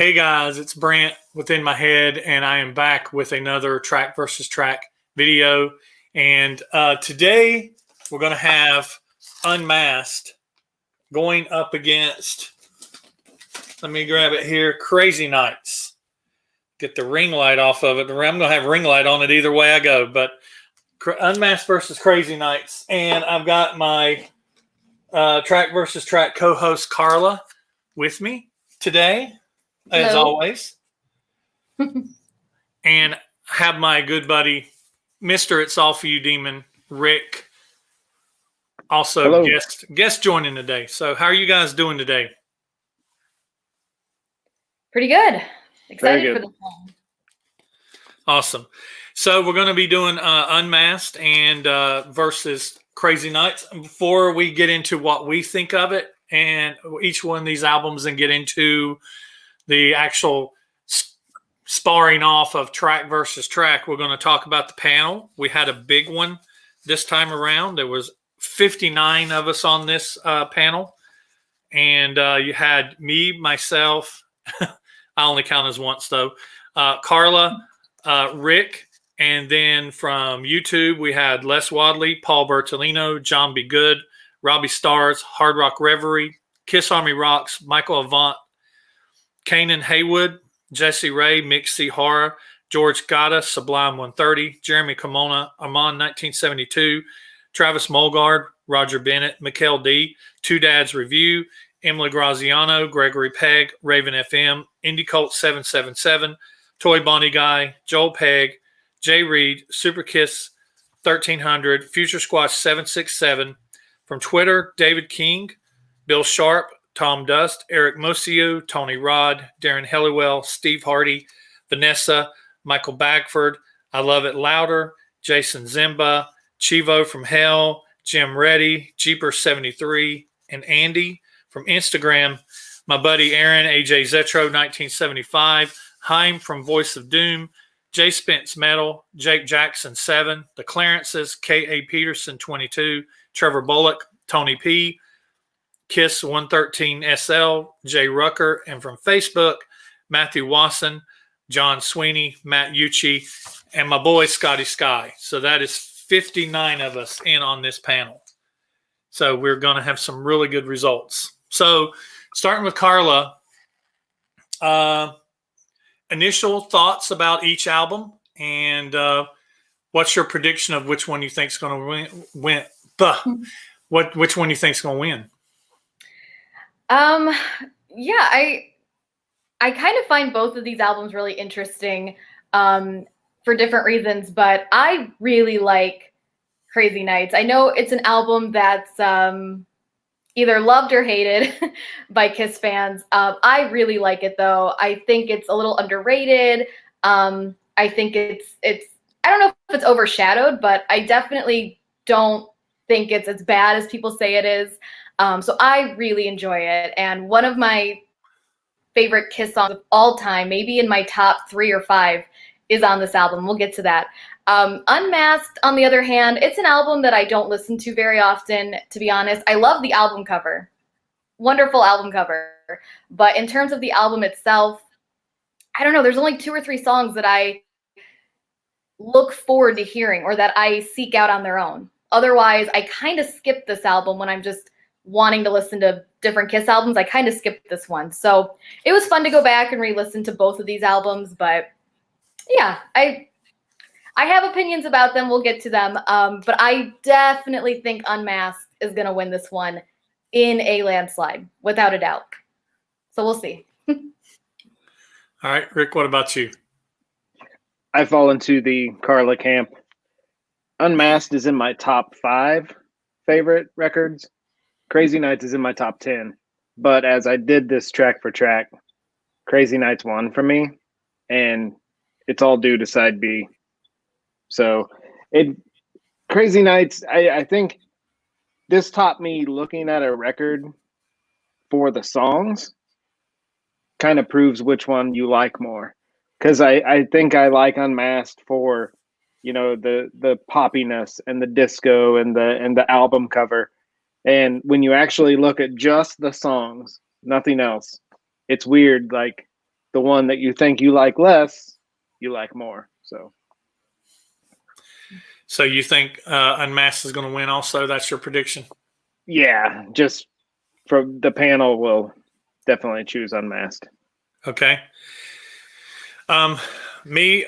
Hey guys, it's Brant within my head, and I am back with another track versus track video. And today we're going to have Unmasked going up against, let me grab it here, Crazy Nights. Get the ring light off of it. I'm going to have ring light on it either way I go, but Unmasked versus Crazy Nights. And I've got my track versus track co-host Carla with me today, as Hello. always. And have my good buddy, Mr. It's All For You Demon, Rick, also guest joining today. So how are you guys doing today? Pretty good. Excited for this one. Awesome. So we're going to be doing Unmasked and versus Crazy Nights. Before we get into what we think of it and each one of these albums and get into the actual sparring off of track versus track, we're going to talk about the panel. We had a big one this time around. There was 59 of us on this panel, and you had me, myself, I only count as once though, Carla, Rick, and then from YouTube we had Les Wadley, Paul Bertolino, John B. Good, Robbie Stars, Hard Rock Reverie, Kiss Army Rocks, Michael Avant, Kanan Haywood, Jesse Ray, Mix C Horror, George Gatta, Sublime 130, Jeremy Kimona, Armand 1972, Travis Mulgard, Roger Bennett, Mikkel D, Two Dads Review, Emily Graziano, Gregory Pegg, Raven FM, Indie Cult 777, Toy Bonnie Guy, Joel Pegg, Jay Reed, Super Kiss 1300, Future Squash 767, from Twitter, David King, Bill Sharp, Tom Dust, Eric Mosio, Tony Rod, Darren Helliwell, Steve Hardy, Vanessa, Michael Bagford, I Love It Louder, Jason Zimba, Chivo from Hell, Jim Reddy, Jeeper73, and Andy. From Instagram, my buddy Aaron, AJ Zetro 1975, Heim from Voice of Doom, Jay Spence Metal, Jake Jackson 7, The Clarences, K.A. Peterson 22, Trevor Bullock, Tony P., Kiss 113 SL, Jay Rucker, and from Facebook, Matthew Wasson, John Sweeney, Matt Ucci, and my boy Scotty Sky. So that is 59 of us in on this panel. So we're going to have some really good results. So starting with Carla, initial thoughts about each album, and what's your prediction of which one you think is going to win? Which one you think is going to win? Yeah, I kind of find both of these albums really interesting for different reasons, but I really like Crazy Nights. I know it's an album that's either loved or hated by Kiss fans. I really like it though. I think it's a little underrated. I think it's I don't know if it's overshadowed, but I definitely don't think it's as bad as people say it is. So I really enjoy it. And one of my favorite Kiss songs of all time, maybe in my top 3 or 5, is on this album. We'll get to that. Unmasked, on the other hand, it's an album that I don't listen to very often, to be honest. I love the album cover. Wonderful album cover. But in terms of the album itself, I don't know. There's only 2 or 3 songs that I look forward to hearing or that I seek out on their own. Otherwise, I kind of skip this album when I'm just wanting to listen to different Kiss albums. I kind of skipped this one. So it was fun to go back and re-listen to both of these albums. But yeah, I have opinions about them. We'll get to them. But I definitely think Unmasked is going to win this one in a landslide, without a doubt. So we'll see. All right, Rick, what about you? I fall into the Carla camp. Unmasked is in my top 5 favorite records. Crazy Nights is in my top 10. But as I did this track for track, Crazy Nights won for me, and it's all due to side B. So Crazy Nights, I think this taught me looking at a record for the songs kind of proves which one you like more. Because I think I like Unmasked for, you know, the poppiness and the disco and the album cover. And when you actually look at just the songs, nothing else, it's weird. Like the one that you think you like less, you like more. So you think Unmasked is going to win also? That's your prediction? Yeah, just from the panel will definitely choose Unmasked. Okay. Me,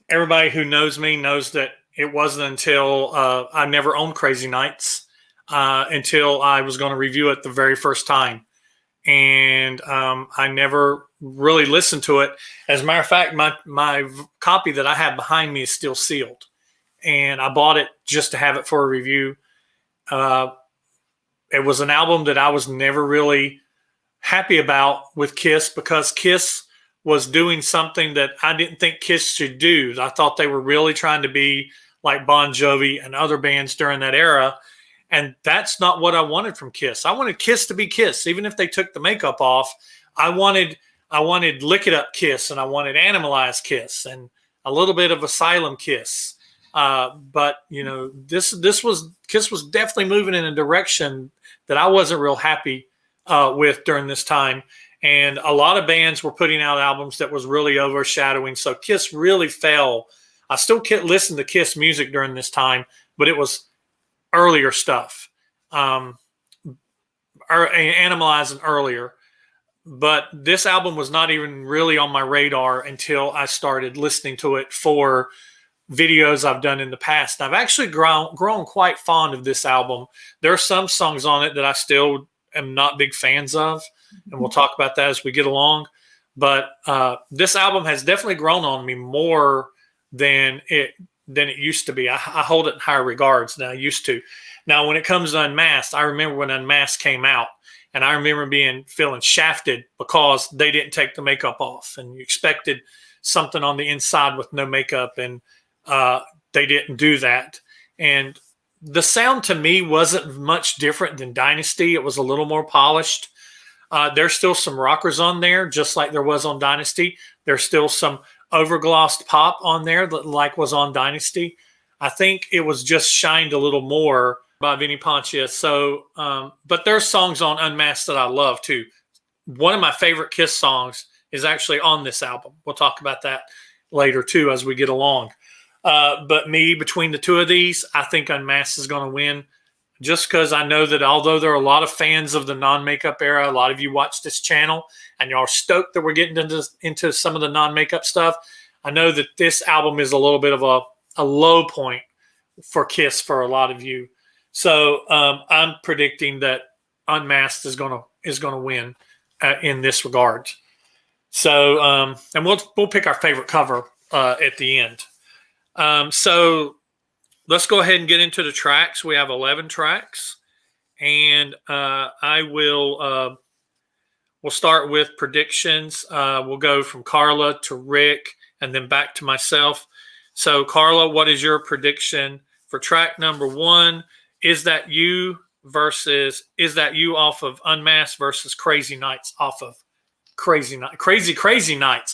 everybody who knows me knows that it wasn't until I never owned Crazy Nights until I was going to review it the very first time. And I never really listened to it. As a matter of fact, my copy that I have behind me is still sealed. And I bought it just to have it for a review. It was an album that I was never really happy about with Kiss because Kiss was doing something that I didn't think Kiss should do. I thought they were really trying to be like Bon Jovi and other bands during that era. And that's not what I wanted from Kiss. I wanted Kiss to be Kiss. Even if they took the makeup off, I wanted Lick It Up Kiss, and I wanted Animalized Kiss, and a little bit of Asylum Kiss. But you know, Kiss was definitely moving in a direction that I wasn't real happy with during this time. And a lot of bands were putting out albums that was really overshadowing. So Kiss really fell. I still listen to Kiss music during this time, but it was earlier stuff, Animalized and earlier. But this album was not even really on my radar until I started listening to it for videos I've done in the past. And I've actually grown quite fond of this album. There are some songs on it that I still am not big fans of, and we'll talk about that as we get along. But this album has definitely grown on me more than it used to be. I hold it in higher regards than I used to. Now, when it comes to Unmasked, I remember when Unmasked came out, and I remember feeling shafted because they didn't take the makeup off, and you expected something on the inside with no makeup, and they didn't do that. And the sound to me wasn't much different than Dynasty. It was a little more polished. There's still some rockers on there, just like there was on Dynasty. There's still some overglossed pop on there that like was on Dynasty. I think it was just shined a little more by Vinnie Poncia. So, but there's songs on Unmasked that I love too. One of my favorite Kiss songs is actually on this album. We'll talk about that later too as we get along. But between the two of these, I think Unmasked is going to win, just because I know that although there are a lot of fans of the non-makeup era, a lot of you watch this channel and y'all are stoked that we're getting into some of the non-makeup stuff. I know that this album is a little bit of a low point for Kiss for a lot of you. So I'm predicting that Unmasked is going to win in this regard. So and we'll pick our favorite cover at the end. So let's go ahead and get into the tracks. We have 11 tracks, and we'll start with predictions. We'll go from Carla to Rick and then back to myself. So Carla, what is your prediction for track number 1? Is That You off of Unmasked versus Crazy Nights off of Crazy Nights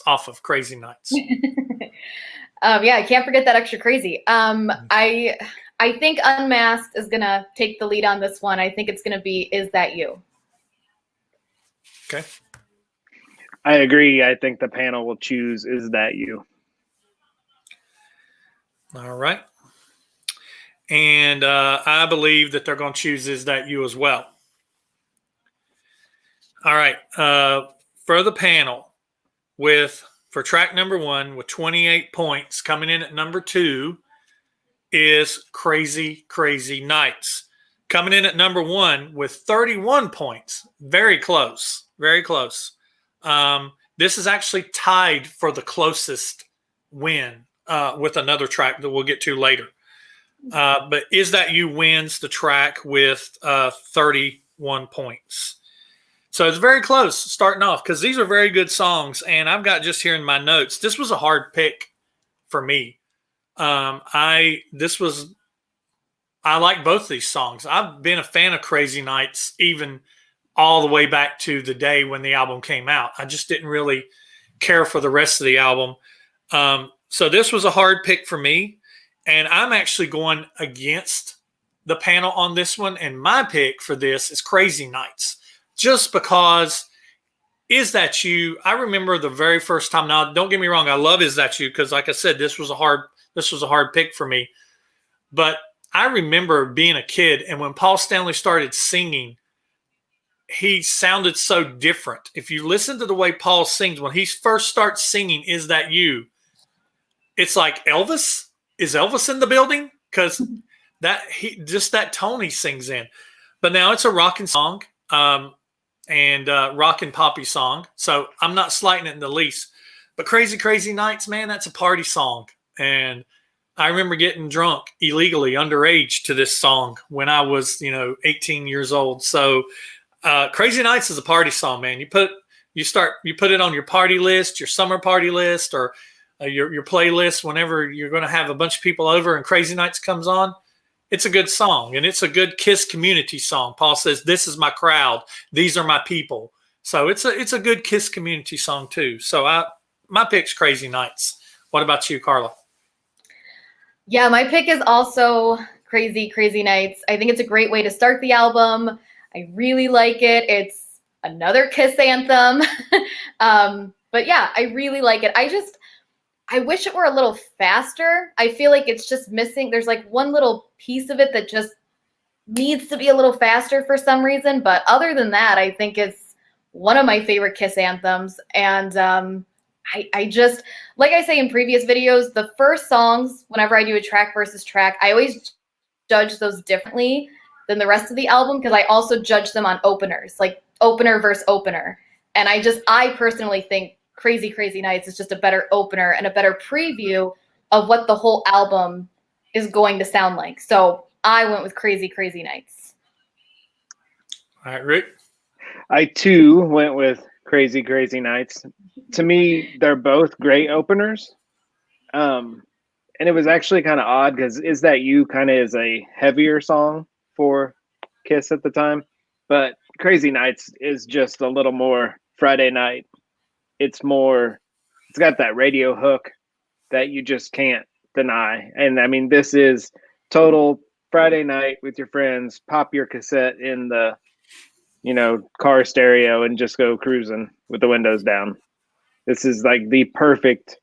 off of Crazy Nights? Yeah, I can't forget that extra crazy. I think Unmasked is gonna take the lead on this one. I think it's gonna be Is That You? Okay. I agree. I think the panel will choose Is That You. All right. And I believe that they're going to choose Is That You as well. All right. For the panel, for track number 1 with 28 points, coming in at number 2 is Crazy Nights. Coming in at number 1 with 31 points. Very close. Very close. This is actually tied for the closest win with another track that we'll get to later. But Is That You wins the track with 31 points. So it's very close starting off because these are very good songs. And I've got just here in my notes, this was a hard pick for me. I like both these songs. I've been a fan of Crazy Nights even all the way back to the day when the album came out. I just didn't really care for the rest of the album. So this was a hard pick for me. And I'm actually going against the panel on this one. And my pick for this is Crazy Nights, just because Is That You? I remember the very first time. Now, don't get me wrong. I love Is That You? Because like I said, this was a hard pick for me. But I remember being a kid, and when Paul Stanley started singing, he sounded so different. If you listen to the way Paul sings, when he first starts singing Is That You? It's like Elvis. Is Elvis in the building? Because that tone he sings in. But now it's a rocking song. And rock and poppy song. So I'm not slighting it in the least. But Crazy Crazy Nights, man, that's a party song. And I remember getting drunk illegally underage to this song when I was, 18 years old. So Crazy Nights is a party song, man. You put it on your party list, your summer party list, or your playlist whenever you're going to have a bunch of people over and Crazy Nights comes on. It's a good song, and it's a good KISS community song. Paul says, "This is my crowd. These are my people." So it's a good KISS community song too. So my pick's Crazy Nights. What about you, Carla? Yeah, my pick is also Crazy Crazy Nights. I think it's a great way to start the album. I really like it. It's another KISS anthem. But yeah, I really like it. I wish it were a little faster. I feel like it's just missing. There's like one little piece of it that just needs to be a little faster for some reason. But other than that, I think it's one of my favorite KISS anthems. And I just, like I say in previous videos, the first songs, whenever I do a track versus track, I always judge those differently than the rest of the album because I also judge them on openers, like opener versus opener. And I personally think Crazy Crazy Nights is just a better opener and a better preview of what the whole album is going to sound like. So I went with Crazy Crazy Nights. All right, Rick. I too went with Crazy Crazy Nights. To me, they're both great openers. And it was actually kind of odd because Is That You kind of is a heavier song for KISS at the time. But Crazy Nights is just a little more Friday night. It's got that radio hook that you just can't deny. And I mean, this is total Friday night with your friends, pop your cassette in the, car stereo and just go cruising with the windows down. This is like the perfect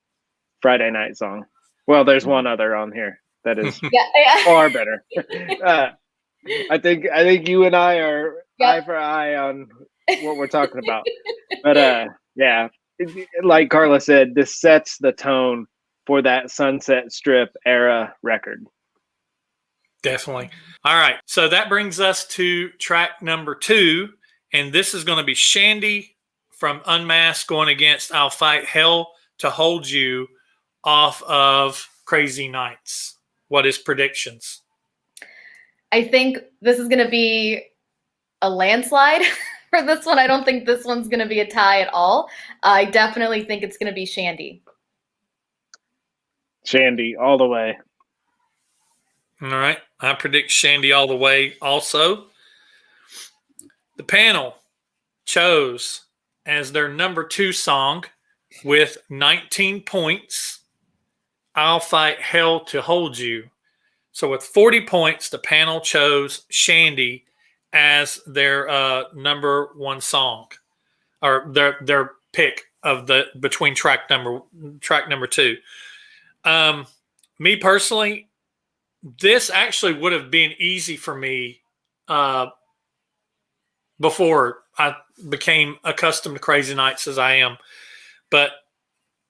Friday night song. Well, there's one other on here that is far better. I think you and I are eye for eye on what we're talking about. But yeah. Like Carla said, this sets the tone for that Sunset Strip era record. Definitely. All right. So that brings us to track number 2. And this is going to be Shandy from Unmasked going against I'll Fight Hell to Hold You off of Crazy Nights. What is predictions? I think this is going to be a landslide. For this one, I don't think this one's going to be a tie at all. I definitely think it's going to be Shandy. Shandy all the way. All right. I predict Shandy all the way also. The panel chose as their number 2 song with 19 points, I'll Fight Hell to Hold You. So with 40 points, the panel chose Shandy as their number 1 song, or their pick of the between track number 2. Me personally, this actually would have been easy for me before I became accustomed to Crazy Nights as I am. But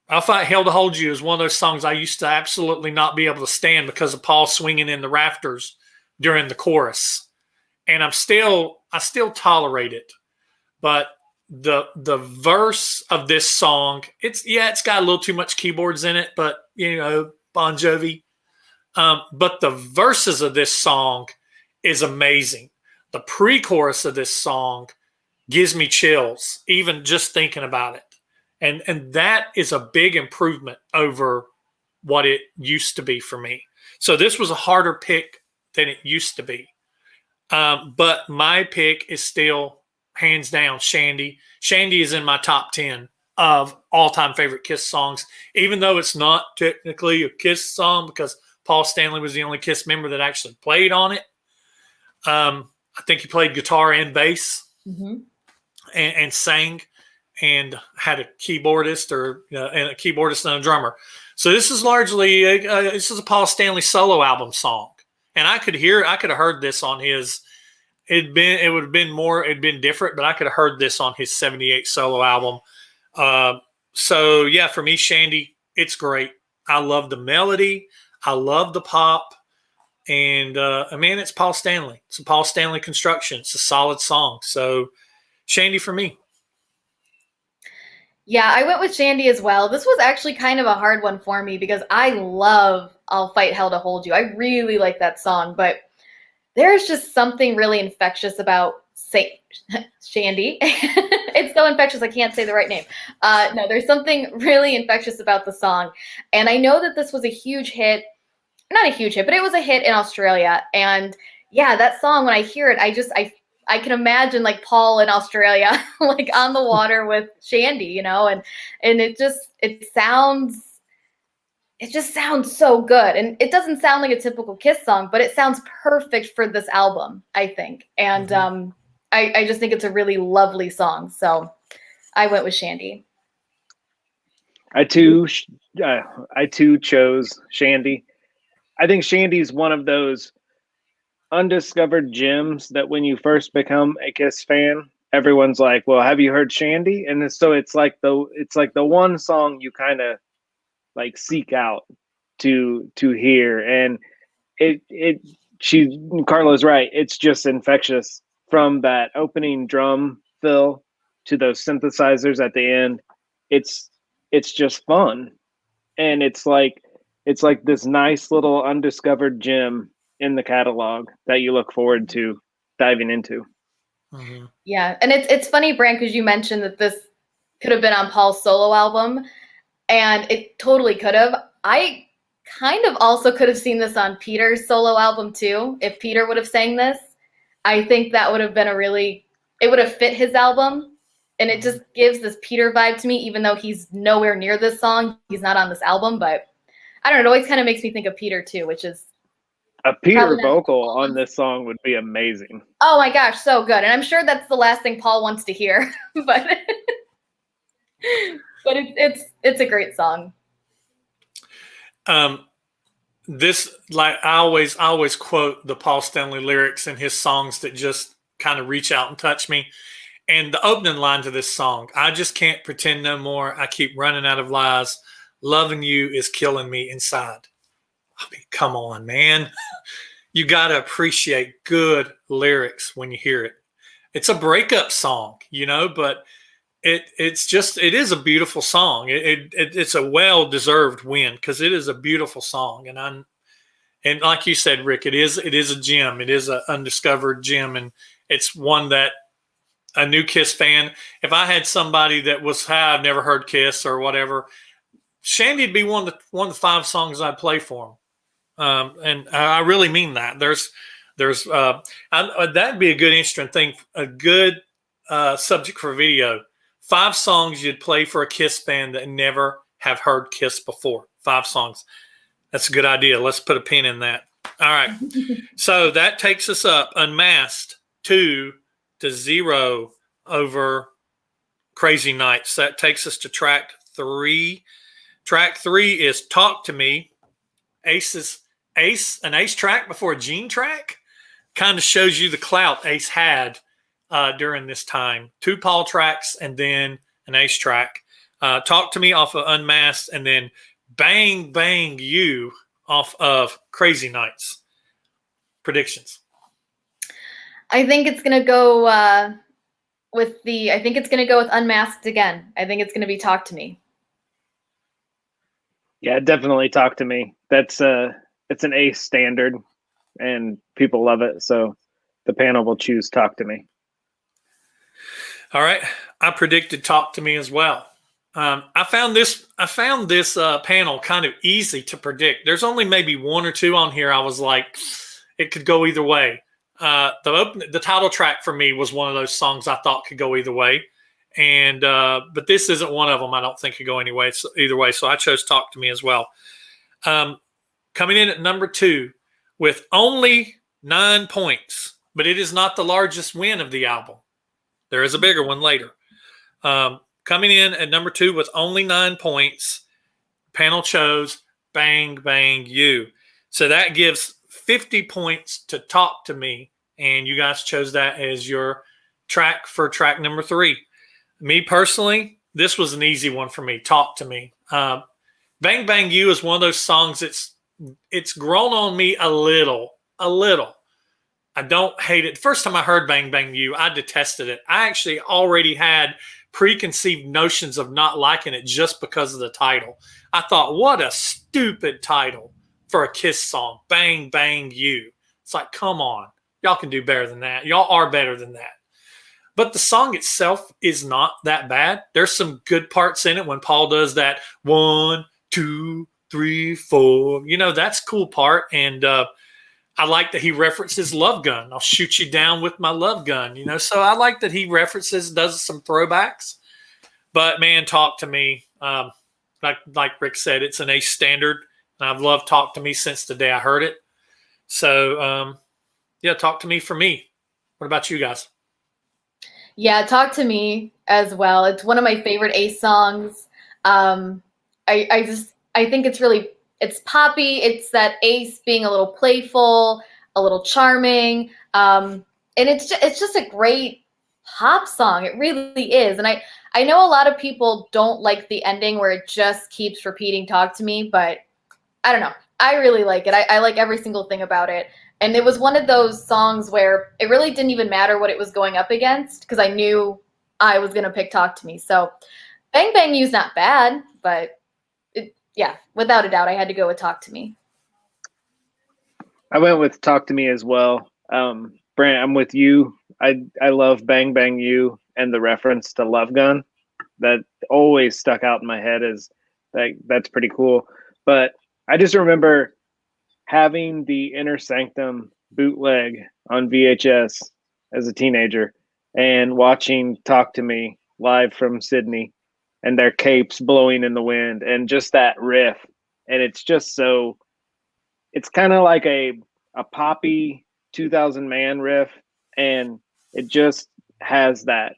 I'll Fight Hell to Hold You is one of those songs I used to absolutely not be able to stand because of Paul swinging in the rafters during the chorus. And I still tolerate it. But the verse of this song, it's got a little too much keyboards in it, but Bon Jovi. But the verses of this song is amazing. The pre-chorus of this song gives me chills, even just thinking about it. And that is a big improvement over what it used to be for me. So this was a harder pick than it used to be. But my pick is still hands down Shandy. Shandy is in my top 10 of all-time favorite KISS songs, even though it's not technically a KISS song because Paul Stanley was the only KISS member that actually played on it. I think he played guitar and bass and sang. and had a keyboardist and a keyboardist and a drummer. So this is largely this is a Paul Stanley solo album song, and I could have heard this on his. It'd been different, but I could have heard this on his '78 solo album. So yeah, for me, Shandy, it's great. I love the melody. I love the pop. And man, it's Paul Stanley. It's a Paul Stanley construction. It's a solid song. So Shandy for me. Yeah, I went with Shandy as well. This was actually kind of a hard one for me because I love I'll Fight Hell to Hold You. I really like that song, but there's just something really infectious about Shandy. It's so infectious, I can't say the right name. No, there's something really infectious about the song. And I know that this was a huge hit. Not a huge hit, but it was a hit in Australia. And yeah, that song, when I hear it, I can imagine like Paul in Australia, like on the water with Shandy, and it just sounds so good. And it doesn't sound like a typical Kiss song, but it sounds perfect for this album, I think. And I just think it's a really lovely song. So I went with Shandy. I too chose Shandy. I think Shandy's one of those undiscovered gems that when you first become a Kiss fan, everyone's like, well, have you heard Shandy? And so it's like the one song you kind of like seek out to hear. And Carla's right. It's just infectious from that opening drum fill to those synthesizers at the end. It's just fun. And it's like this nice little undiscovered gem in the catalog that you look forward to diving into. Mm-hmm. Yeah, and it's funny, Brant, because you mentioned that this could have been on Paul's solo album, and it totally could have. I kind of also could have seen this on Peter's solo album too. If Peter would have sang this, I think that would have been it would have fit his album, and it just gives this Peter vibe to me, even though he's nowhere near this song. He's not on this album, but I don't know. It always kind of makes me think of Peter too, which is a Peter vocal on this song would be amazing. Oh my gosh, so good. And I'm sure that's the last thing Paul wants to hear, but it's a great song. This, like, I always quote the Paul Stanley lyrics in his songs that just kind of reach out and touch me. And the opening line to this song, I just can't pretend no more. I keep running out of lies. Loving you is killing me inside. I mean, come on, man. You got to appreciate good lyrics when you hear it. It's a breakup song, but it is a beautiful song. It's a well-deserved win because it is a beautiful song. And like you said, Rick, it is a gem. It is an undiscovered gem. And it's one that a new Kiss fan, if I had somebody that was, I've never heard Kiss or whatever, Shandy'd be one of the 5 songs I'd play for him. And I really mean that. That'd be a good interesting thing, a good subject for video. 5 songs you'd play for a Kiss fan that never have heard Kiss before. 5 songs. That's a good idea. Let's put a pin in that. All right. So that takes us up, Unmasked, 2-0 over Crazy Nights. That takes us to track 3. Track 3 is Talk to Me. An Ace track before a Gene track kind of shows you the clout Ace had during this time. 2 Paul tracks and then an Ace track. Talk to Me off of Unmasked, and then Bang Bang You off of Crazy Nights. Predictions. I think it's gonna go with Unmasked again. I think it's gonna be Talk to Me. Yeah, definitely Talk to Me. That's it's an Ace standard and people love it. So the panel will choose Talk to Me. All right. I predicted Talk to Me as well. I found this panel kind of easy to predict. There's only maybe 1 or 2 on here. I was like, it could go either way. The title track for me was one of those songs I thought could go either way. And but this isn't one of them. I don't think could go either way. So I chose Talk to Me as well. Coming in at number 2 with only 9 points, but it is not the largest win of the album. There is a bigger one later. coming in at number 2 with only 9 points, panel chose Bang Bang You. So that gives 50 points to Talk to Me. And you guys chose that as your track for track number 3. Me personally, this was an easy one for me. Talk to Me. Bang Bang You is one of those songs it's grown on me a little. I don't hate it. The first time I heard Bang Bang You, I detested it. I actually already had preconceived notions of not liking it just because of the title. I thought, what a stupid title for a Kiss song. Bang Bang You. It's like, come on. Y'all can do better than that. Y'all are better than that. But the song itself is not that bad. There's some good parts in it when Paul does that 1, 2, 3, 4. That's a cool part. And I like that he references Love Gun. I'll shoot you down with my love gun. So I like that he does some throwbacks. But man, Talk to Me, like Rick said, it's an A standard. And I've loved Talk to Me since the day I heard it. So yeah, Talk to Me for me. What about you guys? Yeah, Talk to Me as well. It's one of my favorite Ace songs. I think it's poppy. It's that Ace being a little playful, a little charming. And it's just a great pop song. It really is. And I know a lot of people don't like the ending where it just keeps repeating Talk to Me, but I don't know. I really like it. I like every single thing about it. And it was one of those songs where it really didn't even matter what it was going up against because I knew I was going to pick Talk to Me. So Bang Bang You's not bad, but yeah, without a doubt, I had to go with Talk to Me. I went with Talk to Me as well. Brant, I'm with you. I love Bang Bang You and the reference to Love Gun. That always stuck out in my head as that's pretty cool. But I just remember having the Inner Sanctum bootleg on VHS as a teenager and watching Talk to Me live from Sydney and their capes blowing in the wind and just that riff. And it's just it's kind of like a poppy 2000 Man riff. And it just has that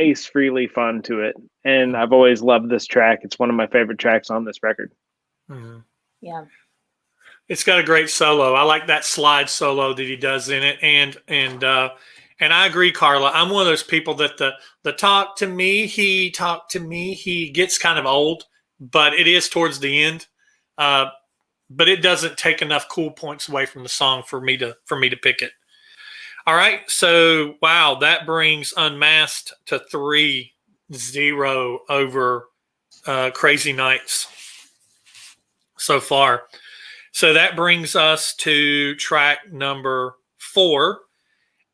Ace Frehley fun to it. And I've always loved this track. It's one of my favorite tracks on this record. Mm-hmm. Yeah. It's got a great solo. I like that slide solo that he does in it. And I agree, Carla. I'm one of those people that the talk to me, he gets kind of old, but it is towards the end. But it doesn't take enough cool points away from the song for me to pick it. All right. So wow, that brings Unmasked to 3-0 over Crazy Nights so far. So that brings us to track number 4,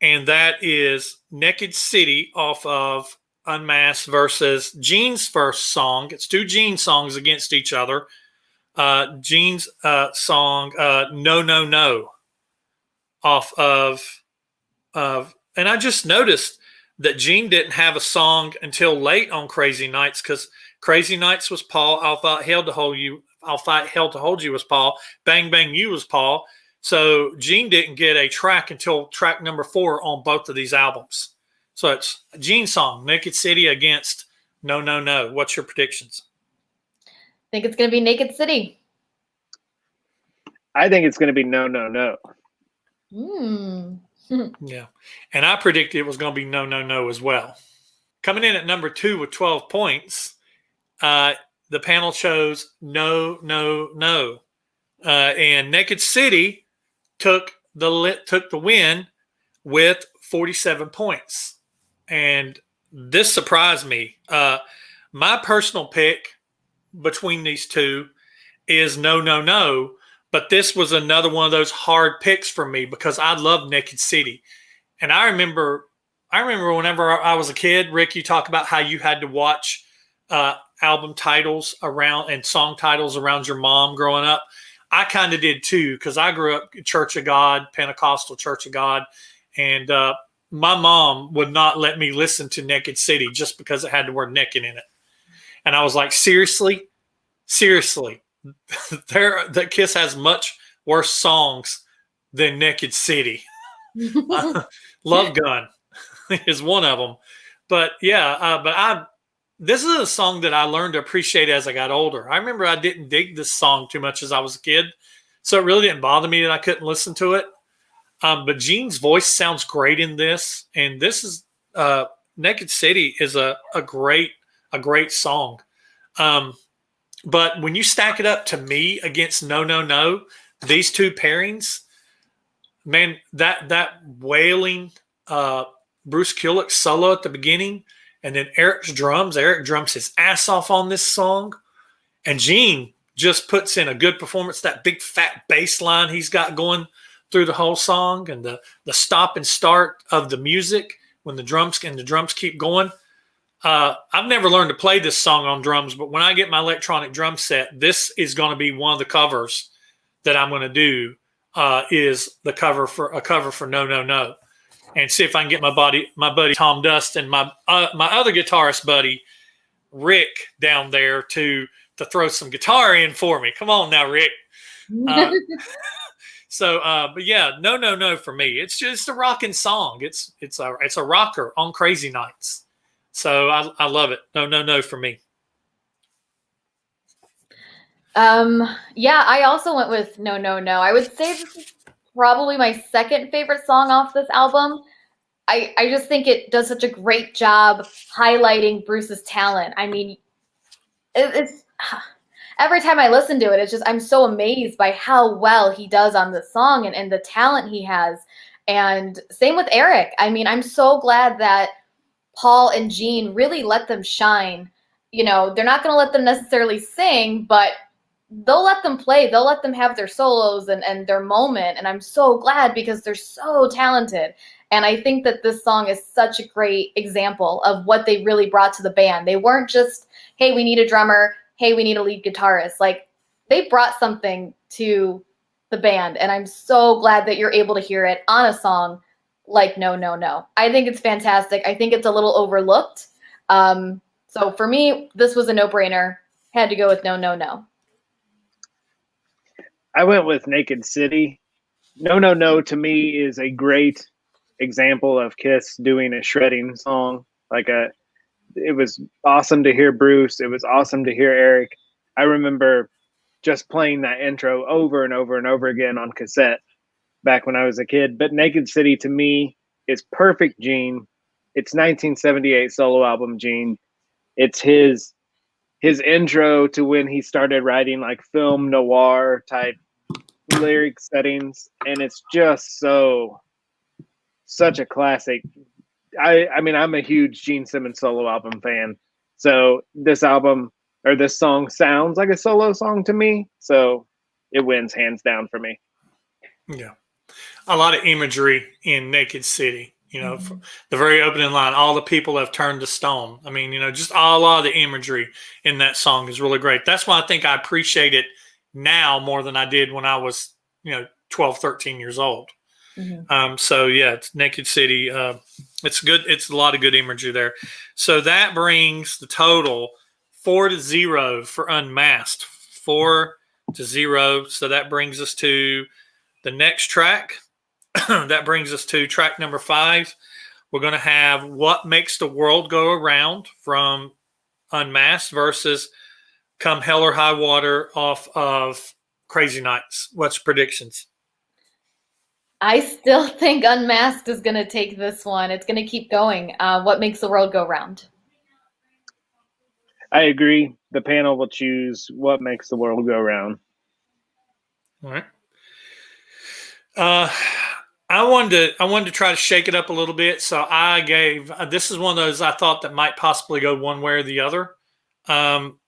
and that is Naked City off of Unmasked versus Gene's first song. It's 2 Gene songs against each other. Gene's song, No, No, No, off of, and I just noticed that Gene didn't have a song until late on Crazy Nights because Crazy Nights was Paul. I'll fight hell to hold you was Paul. Bang Bang You was Paul. So Gene didn't get a track until track number 4 on both of these albums. So it's Gene's song, Naked City against No, No, No. What's your predictions? I think it's going to be Naked City. I think it's going to be No, No, No. Yeah. And I predicted it was going to be No, No, No as well. Coming in at number 2 with 12 points, the panel chose No, No, No. And Naked City took the win with 47 points. And this surprised me. My personal pick between these two is No, No, No. But this was another one of those hard picks for me because I love Naked City. And I remember whenever I was a kid, Rick, you talk about how you had to watch album titles around and song titles around your mom growing up. I kind of did too because I grew up Church of God, Pentecostal Church of God. And my mom would not let me listen to Naked City just because it had the word naked in it. And I was like, seriously? The Kiss has much worse songs than Naked City. Love Gun is one of them. But yeah, but this is a song that I learned to appreciate as I got older. I remember I didn't dig this song too much as I was a kid, so it really didn't bother me that I couldn't listen to it. But Gene's voice sounds great in this, and this is "Naked City" is a great song. But when you stack it up to me against "No No No," these two pairings, man, that wailing Bruce Kulick solo at the beginning, and then Eric drums his ass off on this song, and Gene just puts in a good performance. That big fat bass line he's got going through the whole song, and the stop and start of the music when the drums keep going. I've never learned to play this song on drums, but when I get my electronic drum set, this is going to be one of the covers that I'm going to do. Is the cover for "No No No," and see if I can get my buddy Tom Dust and my other guitarist buddy Rick down there to throw some guitar in for me. Come on now, Rick. But yeah, "No No No" for me, it's just a rocking song. It's a rocker on crazy nights. So I love it. "No No No" for me. Yeah, I also went with "No No No." I would say this is probably my second favorite song off this album. I just think it does such a great job highlighting Bruce's talent. I mean, it's every time I listen to it, it's just I'm so amazed by how well he does on this song and the talent he has. And same with Eric. I mean, I'm so glad that Paul and Gene really let them shine. You know, they're not going to let them necessarily sing, but they'll let them play. They'll let them have their solos and their moment. And I'm so glad because they're so talented. And I think that this song is such a great example of what they really brought to the band. They weren't just, hey, we need a drummer. Hey, we need a lead guitarist. Like, they brought something to the band. And I'm so glad that you're able to hear it on a song like "No No No." I think it's fantastic. I think it's a little overlooked. So for me, this was a no-brainer. Had to go with "No No No." I went with "Naked City." "No No No" to me is a great example of Kiss doing a shredding song. It was awesome to hear Bruce. It was awesome to hear Eric. I remember just playing that intro over and over and over again on cassette back when I was a kid. But "Naked City" to me is perfect Gene. It's 1978 solo album Gene. It's his intro to when he started writing like film noir type lyric settings, and it's just such a classic. I mean, I'm a huge Gene Simmons solo album fan, so this song sounds like a solo song to me, so it wins hands down for me. Yeah, a lot of imagery in "Naked City." You know, the very opening line, "All the people have turned to stone." I mean, just a lot of the imagery in that song is really great. That's why I think I appreciate it now more than I did when I was, 12, 13 years old. So yeah, it's "Naked City." It's good. It's a lot of good imagery there. So that brings the total 4-0 for Unmasked. 4-0. So that brings us to the next track. That brings us to track number 5. We're going to have "What Makes the World Go Around" from Unmasked versus "Come Hell or High Water" off of Crazy Nights. What's your predictions? I still think Unmasked is going to take this one. It's going to keep going. What makes the world go round? I agree. The panel will choose "What Makes the World Go Round." All right. I wanted to try to shake it up a little bit, so I gave. This is one of those I thought that might possibly go one way or the other, and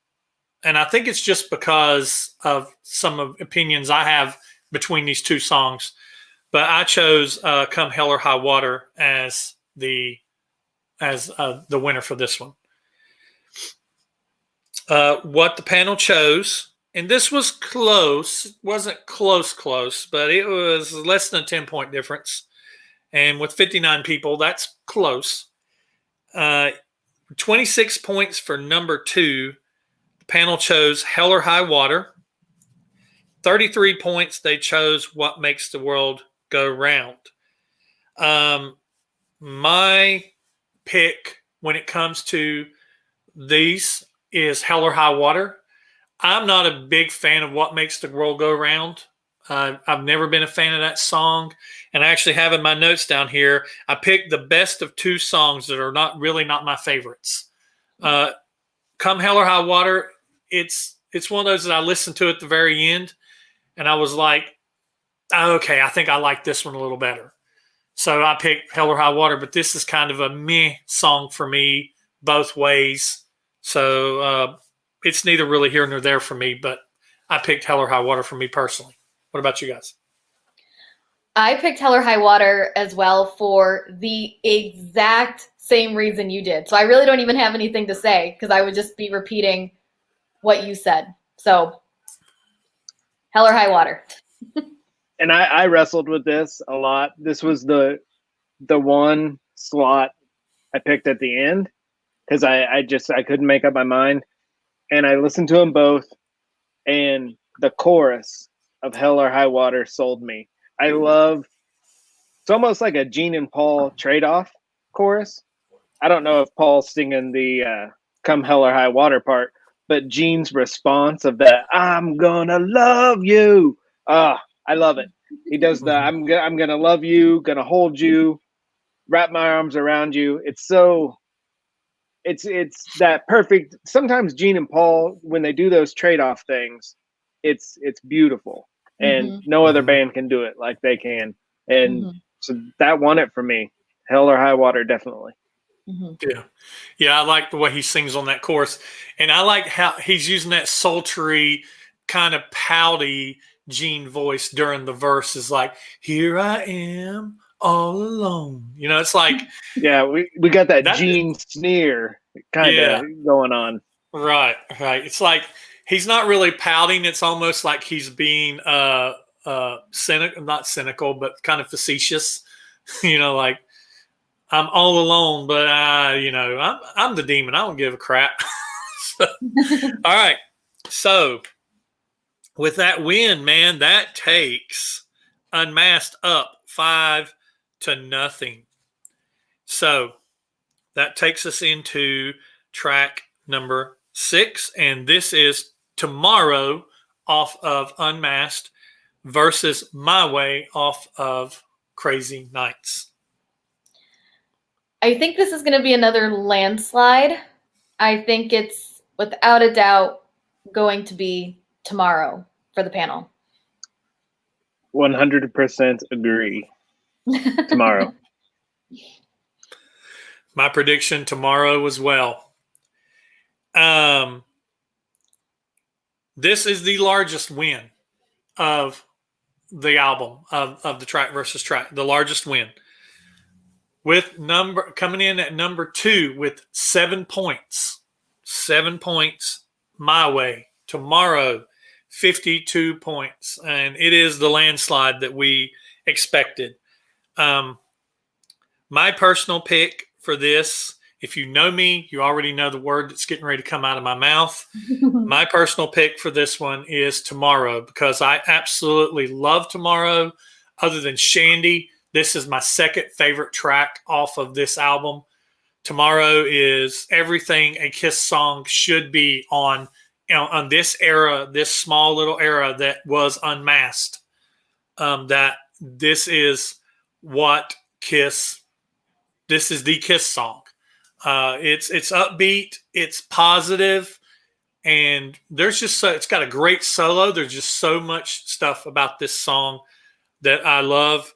I think it's just because of some of opinions I have between these two songs. But I chose "Come Hell or High Water" as the winner for this one. What the panel chose, and this was close. It wasn't close, but it was less than a 10-point difference. And with 59 people, that's close. 26 points for number 2. The panel chose "Hell or High Water." 33 points, they chose "What Makes the World Go Round." My pick when it comes to these is Hell or High Water. I'm not a big fan of What Makes the World Go Round. I've never been a fan of that song. And I actually have in my notes down here, I picked the best of two songs that are not my favorites. Come Hell or High Water, it's one of those that I listened to at the very end, and I was like, oh, okay, I think I like this one a little better. So I picked Hell or High Water, but this is kind of a meh song for me both ways. So it's neither really here nor there for me, but I picked Hell or High Water for me personally. What about you guys? I picked Hell or High Water as well for the exact same reason you did. So I really don't even have anything to say because I would just be repeating what you said. So Hell or High Water. And I wrestled with this a lot. This was the one slot I picked at the end because I couldn't make up my mind. And I listened to them both, and the chorus of Hell or High Water sold me. It's almost like a Gene and Paul trade-off chorus. I don't know if Paul's singing the Come Hell or High Water part, but Gene's response of that, I'm gonna love you. I love it. He does the I'm gonna love you, gonna hold you, wrap my arms around you. It's that perfect. Sometimes Gene and Paul, when they do those trade-off things, it's beautiful. And no other band can do it like they can. And so that won it for me. Hell or High Water, definitely. Yeah, I like the way he sings on that chorus, and I like how he's using that sultry, kind of pouty Gene voice during the verse. Is like, here I am all alone. You know, it's like, yeah, we got that Gene sneer kind of going on. Right. It's like he's not really pouting. It's almost like he's being cynical, not cynical, but kind of facetious. You know, like, I'm all alone, but I'm the demon. I don't give a crap. All right. So with that win, man, that takes Unmasked up 5-0. So that takes us into track number 6, and this is Tomorrow off of Unmasked versus My Way off of Crazy Nights. I think this is going to be another landslide. I think it's without a doubt going to be Tomorrow for the panel. 100% agree. Tomorrow. My prediction, Tomorrow as well. This is the largest win of the album, of the track versus track, the largest win. With coming in at number 2 with 7 points. 7 points, My Way. Tomorrow, 52 points. And it is the landslide that we expected. My personal pick for this, if you know me, you already know the word that's getting ready to come out of my mouth. My personal pick for this one is Tomorrow, because I absolutely love Tomorrow. Other than Shandy, this is my second favorite track off of this album. Tomorrow is everything a Kiss song should be on this era, this small little era that was Unmasked. That this is what Kiss, this is the Kiss song. It's upbeat, it's positive, and there's just it's got a great solo. There's just so much stuff about this song that I love.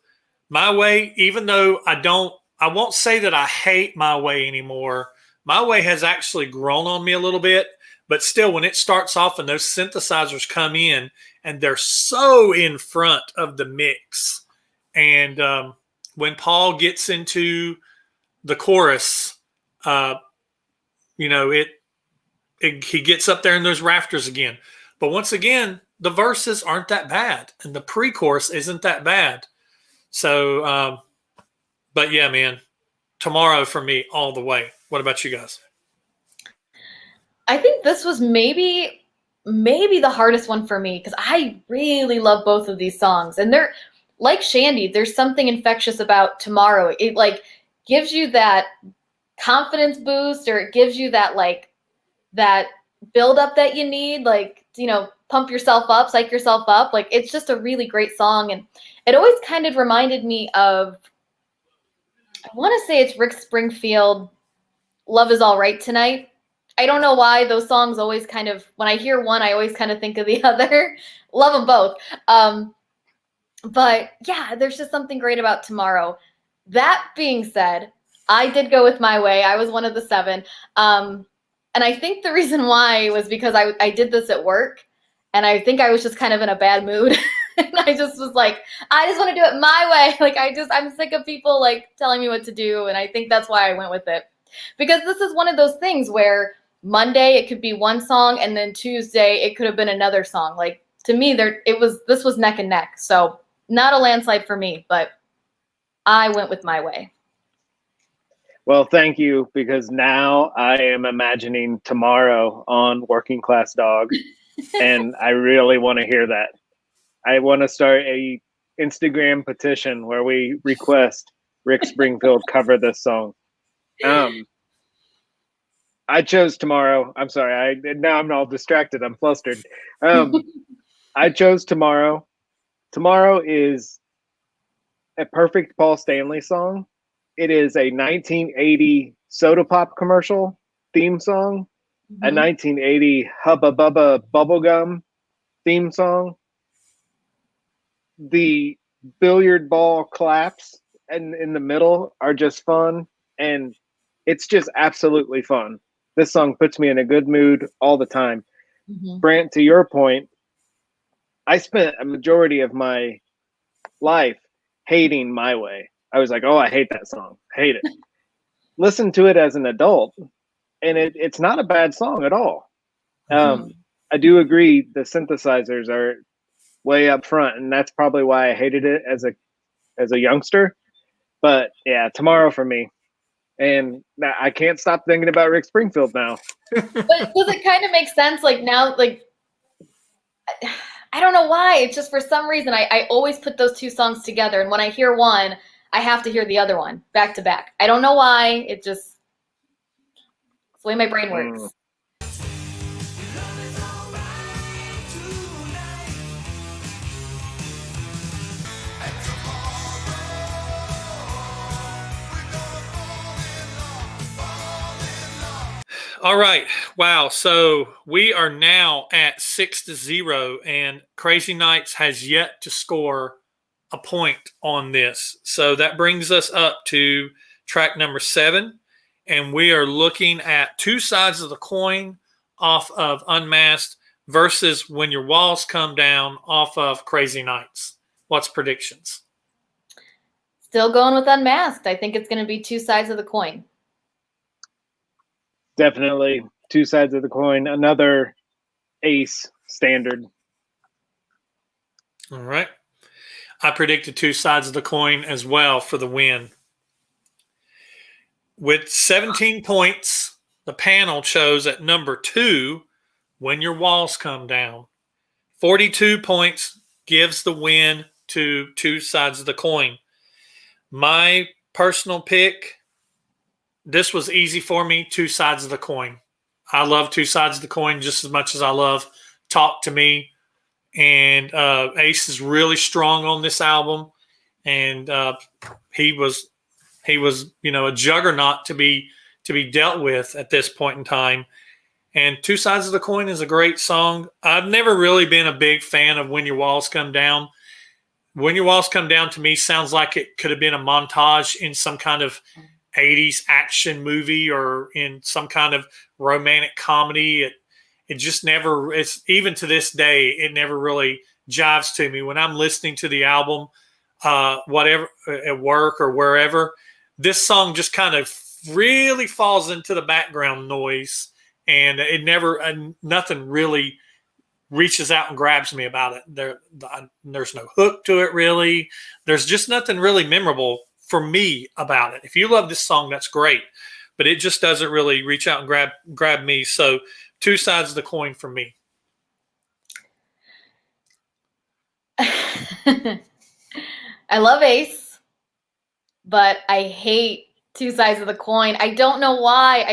My Way, even though I won't say that I hate My Way anymore. My Way has actually grown on me a little bit, but still, when it starts off and those synthesizers come in and they're so in front of the mix, and when Paul gets into the chorus, he gets up there in those rafters again. But once again, the verses aren't that bad, and the pre-chorus isn't that bad. So, but yeah, man, Tomorrow for me all the way. What about you guys? I think this was maybe the hardest one for me because I really love both of these songs. And they're like Shandy, there's something infectious about Tomorrow. It like gives you that confidence boost, or it gives you that like that build up that you need, like, you know, pump yourself up, psych yourself up. Like, it's just a really great song. And it always kind of reminded me of, I want to say it's Rick Springfield, Love Is All Right Tonight. I don't know why those songs always kind of, when I hear one, I always kind of think of the other. Love them both. But yeah, there's just something great about Tomorrow. That being said, I did go with My Way. I was one of the 7. And I think the reason why was because I did this at work, and I think I was just kind of in a bad mood. And I just was like, I just want to do it my way. Like, I'm sick of people like telling me what to do. And I think that's why I went with it. Because this is one of those things where Monday it could be one song, and then Tuesday it could have been another song. Like, to me, this was neck and neck. So not a landslide for me, but I went with My Way. Well, thank you, because now I am imagining Tomorrow on Working Class Dog, and I really want to hear that. I want to start a Instagram petition where we request Rick Springfield cover this song. I chose Tomorrow. I'm sorry. Now I'm all distracted. I'm flustered. I chose Tomorrow. Tomorrow is a perfect Paul Stanley song. It is a 1980 soda pop commercial theme song, a 1980 Hubba Bubba bubblegum theme song. The billiard ball claps and in the middle are just fun, and it's just absolutely fun. This song puts me in a good mood all the time. Brant, to your point, I spent a majority of my life hating My Way. I was like, oh, I hate that song. Hate it. Listen to it as an adult, and it's not a bad song at all. I do agree the synthesizers are way up front, and that's probably why I hated it as a youngster. But yeah, Tomorrow for me. And I can't stop thinking about Rick Springfield now. But does it kind of make sense? Like, now, like, I don't know why. It's just for some reason I always put those two songs together, and when I hear one, I have to hear the other one back to back. I don't know why. It's the way my brain works. All right. Wow. So we are now at 6-0, and Crazy Nights has yet to score a point on this. So that brings us up to track number 7, and we are looking at two sides of the coin off of Unmasked versus When Your Walls Come Down off of Crazy Nights. What's predictions? Still going with Unmasked. I think it's going to be two sides of the coin. Definitely two sides of the coin. Another ace standard. All right. I predicted two sides of the coin as well for the win. With 17 points, the panel chose at number 2, When Your Walls Come Down. 42 points gives the win to two sides of the coin. My personal pick, this was easy for me, two sides of the coin. I love two sides of the coin just as much as I love Talk to Me. And Ace is really strong on this album. And he was, a juggernaut to be dealt with at this point in time. And Two Sides of the Coin is a great song. I've never really been a big fan of When Your Walls Come Down. When Your Walls Come Down to me sounds like it could have been a montage in some kind of 80s action movie or in some kind of romantic comedy. It just never, it's even to this day, it never really jives to me. When I'm listening to the album, whatever, at work or wherever, this song just kind of really falls into the background noise, and it never, nothing really reaches out and grabs me about it. There's no hook to it, really. There's just nothing really memorable for me about it. If you love this song, that's great, but it just doesn't really reach out and grab me. So two sides of the coin for me. I love Ace, but I hate Two Sides of the Coin. I don't know why.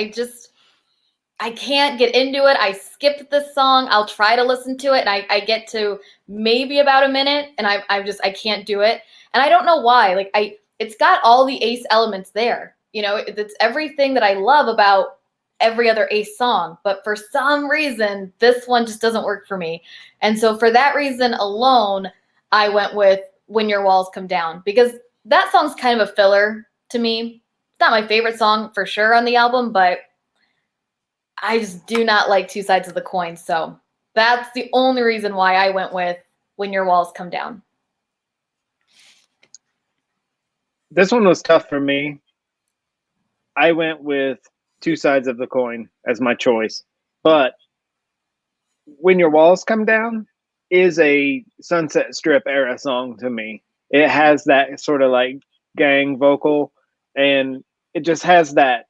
I can't get into it. I skipped this song. I'll try to listen to it, and I get to maybe about a minute, and I can't do it. And I don't know why. Like it's got all the Ace elements there. It's everything that I love about every other Ace song, but for some reason, this one just doesn't work for me. And so for that reason alone, I went with When Your Walls Come Down, because that song's kind of a filler to me. It's not my favorite song for sure on the album, but I just do not like Two Sides of the Coin. So that's the only reason why I went with When Your Walls Come Down. This one was tough for me. I went with Two Sides of the Coin as my choice. But When Your Walls Come Down is a Sunset Strip era song to me. It has that sort of like gang vocal, and it just has that.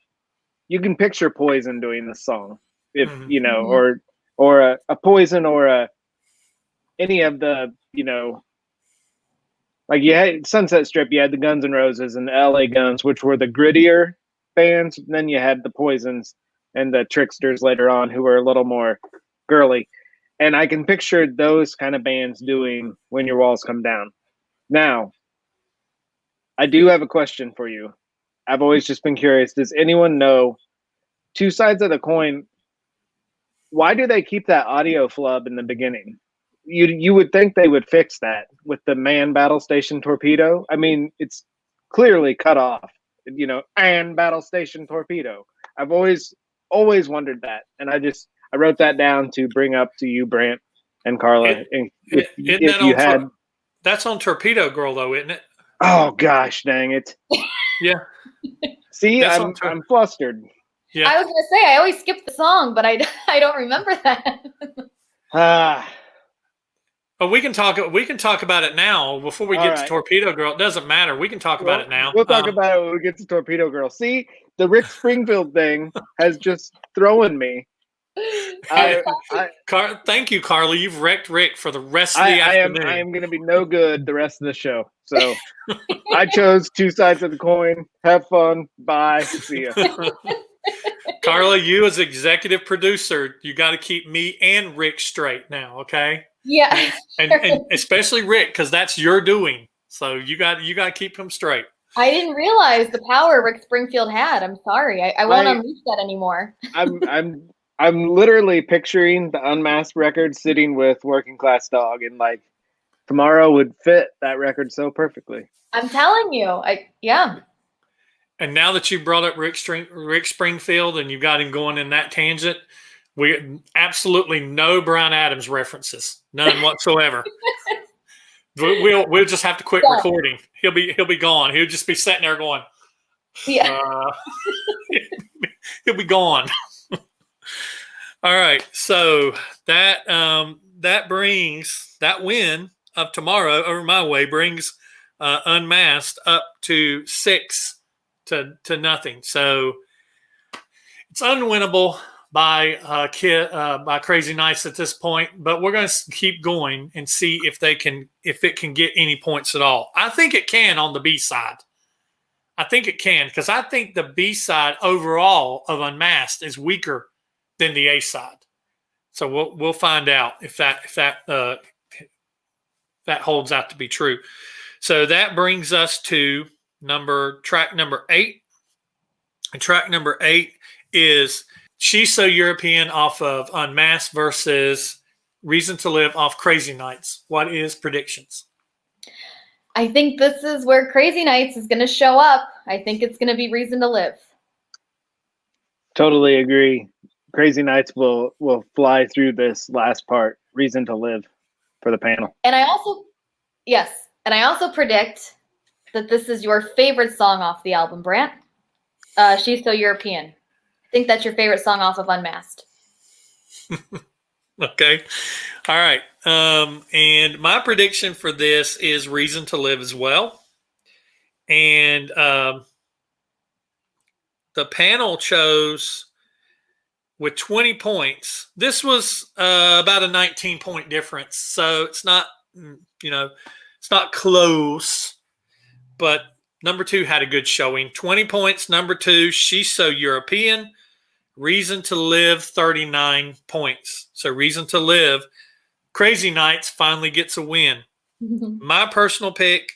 You can picture Poison doing this song, if you know, or a Poison, or any of the, like you had Sunset Strip, you had the Guns N' Roses and the LA Guns, which were the grittier bands. And then you had the Poisons and the Tricksters later on, who were a little more girly. And I can picture those kind of bands doing When Your Walls Come Down. Now, I do have a question for you. I've always just been curious. Does anyone know Two Sides of the Coin? Why do they keep that audio flub in the beginning? You would think they would fix that with the Man Battle Station Torpedo. I mean, it's clearly cut off, and Battle Station Torpedo. I've always wondered that. And I wrote that down to bring up to you, Brant and Carla. If you had. That's on Torpedo Girl, though, isn't it? Oh, gosh, dang it. Yeah. See, I'm flustered. Yeah. I was going to say, I always skip the song, but I don't remember that. But we can talk about it now before we get to Torpedo Girl. It doesn't matter. We can talk about it now. We'll talk about it when we get to Torpedo Girl. See, the Rick Springfield thing has just thrown me. Thank you, Carla. You've wrecked Rick for the rest of the afternoon. I am going to be no good the rest of the show. So I chose Two Sides of the Coin. Have fun. Bye. See ya. Carla, you as executive producer, you got to keep me and Rick straight now, okay? Yeah. And especially Rick, because that's your doing. So you got to keep him straight. I didn't realize the power Rick Springfield had. I'm sorry. I won't unleash that anymore. I'm literally picturing the Unmasked record sitting with Working Class Dog, and like tomorrow would fit that record so perfectly. I'm telling you. Yeah. And now that you brought up Rick Springfield and you got him going in that tangent, we absolutely no Bryan Adams references, none whatsoever. We'll just have to quit recording. He'll be gone. He'll just be sitting there going, yeah. He'll be gone. All right, so that brings that win of tomorrow over my way brings Unmasked up to 6-0. So it's unwinnable by Crazy Nights at this point, but we're going to keep going and see if it can get any points at all. I think it can on the B side. I think it can, because I think the B side overall of Unmasked is weaker than the A side. So we'll find out if that holds out to be true. So that brings us to track number 8. And track number 8 is She's So European off of Unmasked versus Reason to Live off Crazy Nights. What is predictions? I think this is where Crazy Nights is going to show up. I think it's going to be Reason to Live. Totally agree. Crazy Nights will fly through this last part, Reason to Live, for the panel. And I also predict that this is your favorite song off the album, Brant. She's So European. I think that's your favorite song off of Unmasked. Okay. All right. And my prediction for this is Reason to Live as well. And the panel chose with 20 points. This was about a 19-point difference. So it's not, it's not close, but number 2 had a good showing. 20 points, number 2, She's So European. Reason to Live, 39 points. So Reason to Live, Crazy Nights finally gets a win. My personal pick,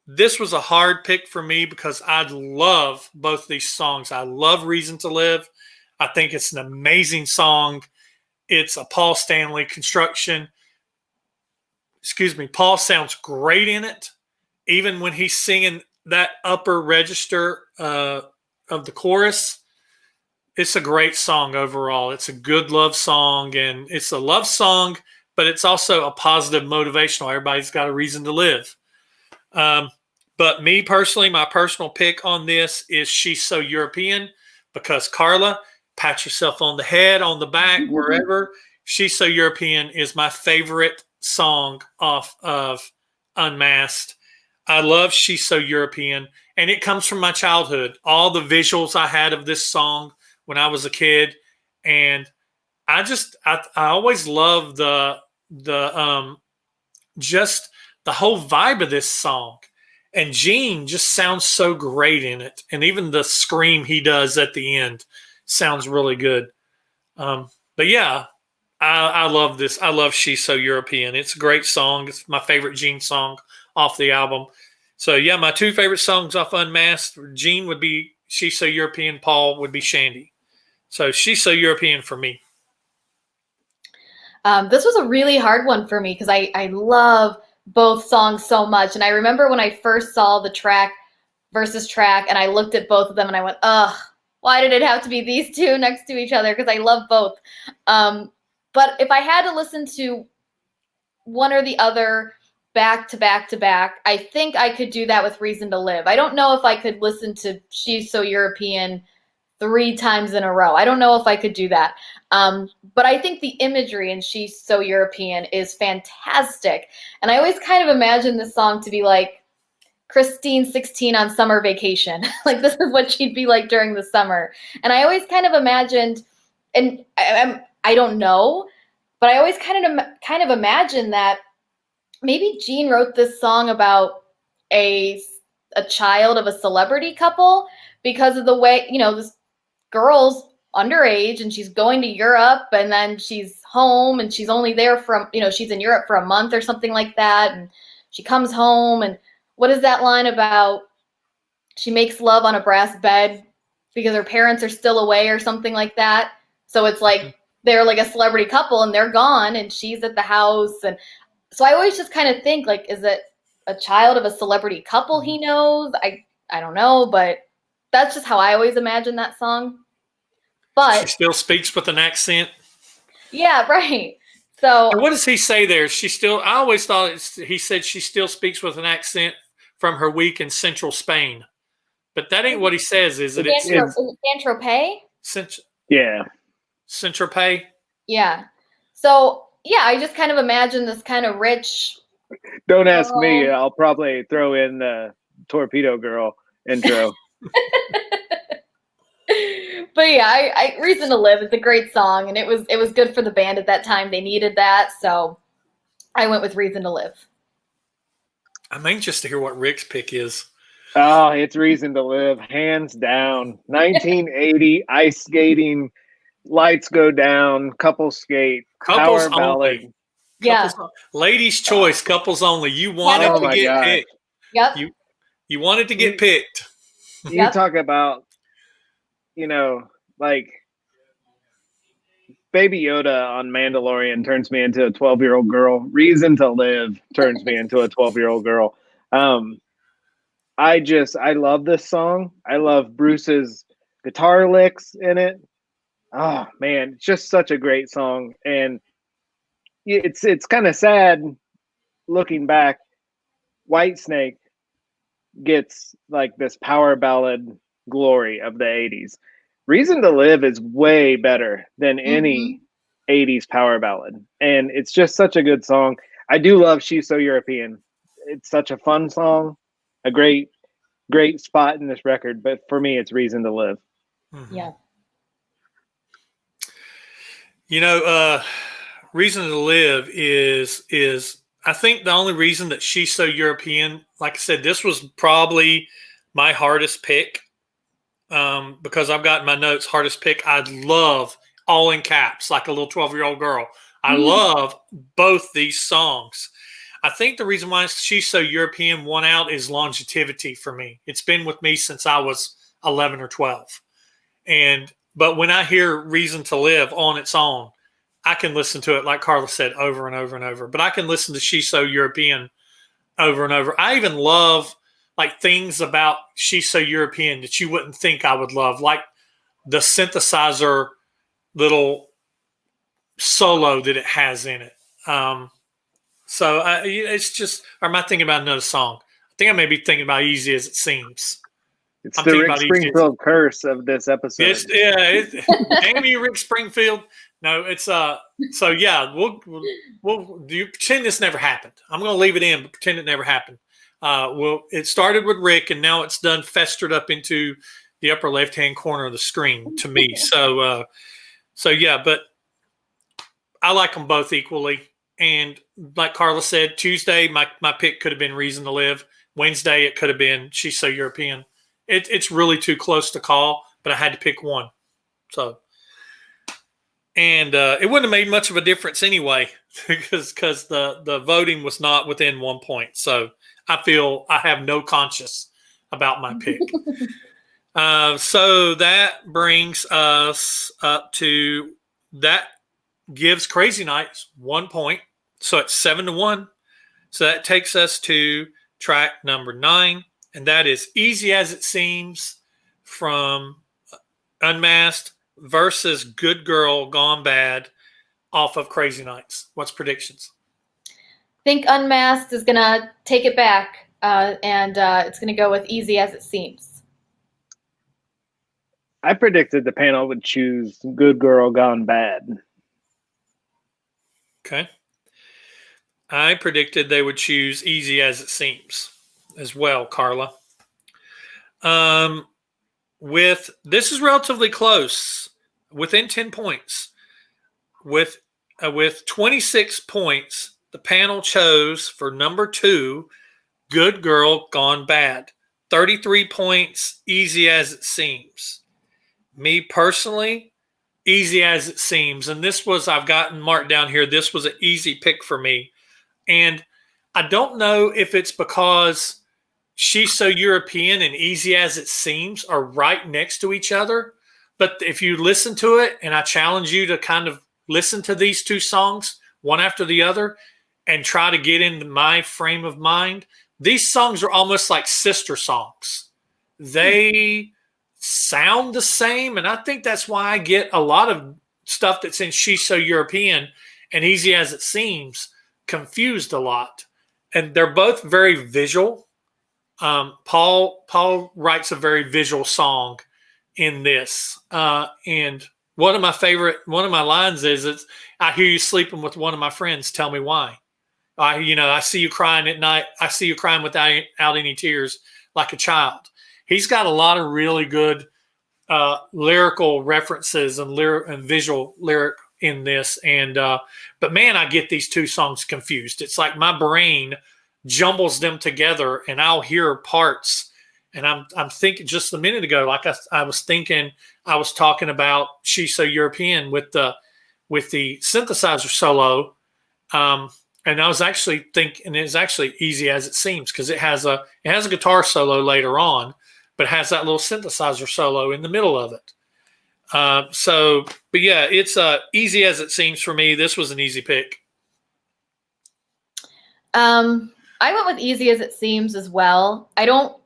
this was a hard pick for me because I love both these songs. I love Reason to Live. I think it's an amazing song. It's a Paul Stanley construction. Paul sounds great in it. Even when he's singing that upper register of the chorus, it's a great song overall. It's a good love song, and it's a love song, but it's also a positive motivational. Everybody's got a reason to live. But me personally, my personal pick on this is She's So European, because Carla, pat yourself on the head, on the back, wherever. She's So European is my favorite song off of Unmasked. I love She's So European, and it comes from my childhood. All the visuals I had of this song when I was a kid, and I always love just the whole vibe of this song. And Gene just sounds so great in it, and even the scream he does at the end sounds really good. But yeah, I love this. I love She's So European. It's a great song. It's my favorite Gene song off the album. So yeah, my two favorite songs off Unmasked, Gene would be She's So European, Paul would be Shandy. So She's So European for me. This was a really hard one for me because I love both songs so much. And I remember when I first saw the track versus track and I looked at both of them and I went, ugh, why did it have to be these two next to each other? Because I love both. But if I had to listen to one or the other back to back to back, I think I could do that with Reason to Live. I don't know if I could listen to She's So European 3 times in a row. I don't know if I could do that. But I think the imagery in She's So European is fantastic. And I always kind of imagine this song to be like Christine 16 on summer vacation. Like this is what she'd be like during the summer. And I always kind of imagined, and I don't know, but I always kind of imagine that maybe Gene wrote this song about a child of a celebrity couple because of the way, this girl's underage and she's going to Europe and then she's home and she's only there from, she's in Europe for a month or something like that. And she comes home and what is that line about? She makes love on a brass bed because her parents are still away or something like that. So it's like they're like a celebrity couple and they're gone and she's at the house. And so I always just kind of think like, is it a child of a celebrity couple he knows? I don't know, but that's just how I always imagine that song. But she still speaks with an accent. Yeah, right. So and what does he say there? I always thought he said she still speaks with an accent from her week in central Spain. But that ain't what he says, is it? Is it Saint-Tropez? Yeah. Saint-Tropez? Yeah. So, yeah, I just kind of imagine this kind of rich. Don't ask me. I'll probably throw in the Torpedo Girl intro. But yeah, I Reason to Live is a great song, and it was good for the band at that time. They needed that, so I went with Reason to Live. I'm anxious to hear what Rick's pick is. Oh, it's Reason to Live, hands down. 1980, ice skating, lights go down, couple skate, couples power ballad. Yeah. Ladies' choice, couples only. You wanted to get picked. Yep. You wanted to get picked. You talk about, like Baby Yoda on Mandalorian turns me into a 12-year-old girl. Reason to Live turns me into a 12-year-old girl. I love this song. I love Bruce's guitar licks in it. Oh man, it's just such a great song. And it's kind of sad looking back. Whitesnake gets like this power ballad glory of the 80s. Reason to Live is way better than any 80s power ballad. And it's just such a good song. I do love She's So European. It's such a fun song, a great spot in this record. But for me, it's Reason to Live. Mm-hmm. Yeah. Reason to Live is I think the only reason that She's So European, like I said, this was probably my hardest pick because I've got in my notes hardest pick. I love, all in caps, like a little 12-year-old girl. I love both these songs. I think the reason why She's So European won out is longevity for me. It's been with me since I was 11 or 12. But when I hear Reason to Live on its own, I can listen to it, like Carla said, over and over and over. But I can listen to She's So European over and over. I even love like things about She's So European that you wouldn't think I would love, like the synthesizer little solo that it has in it. It's just, or am I thinking about another song? I think I may be thinking about Easy As It Seems. It's I'm the thinking Rick about Easy As Springfield curse of this episode. Damn you, Rick Springfield. No, it's so yeah, we'll do you pretend this never happened. I'm gonna leave it in, but pretend it never happened. It started with Rick and now it's done festered up into the upper left-hand corner of the screen to me. So yeah, but I like them both equally. And like Carla said, Tuesday, my pick could have been Reason to Live. Wednesday, it could have been She's So European. It's really too close to call, but I had to pick one. So, and it wouldn't have made much of a difference anyway, because the voting was not within 1 point. So I feel I have no conscience about my pick. So that brings us up to, that gives Crazy Nights 1 point. So it's 7-1. So that takes us to track number 9. And that is Easy As It Seems from Unmasked versus Good Girl Gone Bad off of Crazy Nights. What's predictions? I think Unmasked is going to take it back, and it's going to go with Easy As It Seems. I predicted the panel would choose Good Girl Gone Bad. Okay. I predicted they would choose Easy As It Seems as well, Carla. This is relatively close, within 10 points. With 26 points, the panel chose for number 2, Good Girl Gone Bad. 33 points, Easy As It Seems. Me personally, Easy As It Seems. And this was, I've gotten marked down here, this was an easy pick for me. And I don't know if it's because She's So European and Easy As It Seems are right next to each other. But if you listen to it, and I challenge you to kind of listen to these two songs, one after the other, and try to get into my frame of mind, these songs are almost like sister songs. They sound the same, and I think that's why I get a lot of stuff that's in She's So European and Easy As It Seems confused a lot. And they're both very visual. Paul writes a very visual song in this. And one of my lines is, I hear you sleeping with one of my friends. Tell me why. I see you crying at night. I see you crying without any tears like a child. He's got a lot of really good lyrical references and visual lyric in this. But man, I get these two songs confused. It's like my brain jumbles them together and I'll hear parts. And I'm thinking just a minute ago, like I was thinking, I was talking about She's So European with the synthesizer solo. And I was actually thinking it's actually Easy As It Seems, because it has a guitar solo later on, but it has that little synthesizer solo in the middle of it. But yeah, it's Easy As It Seems for me. This was an easy pick. I went with Easy As It Seems as well. I don't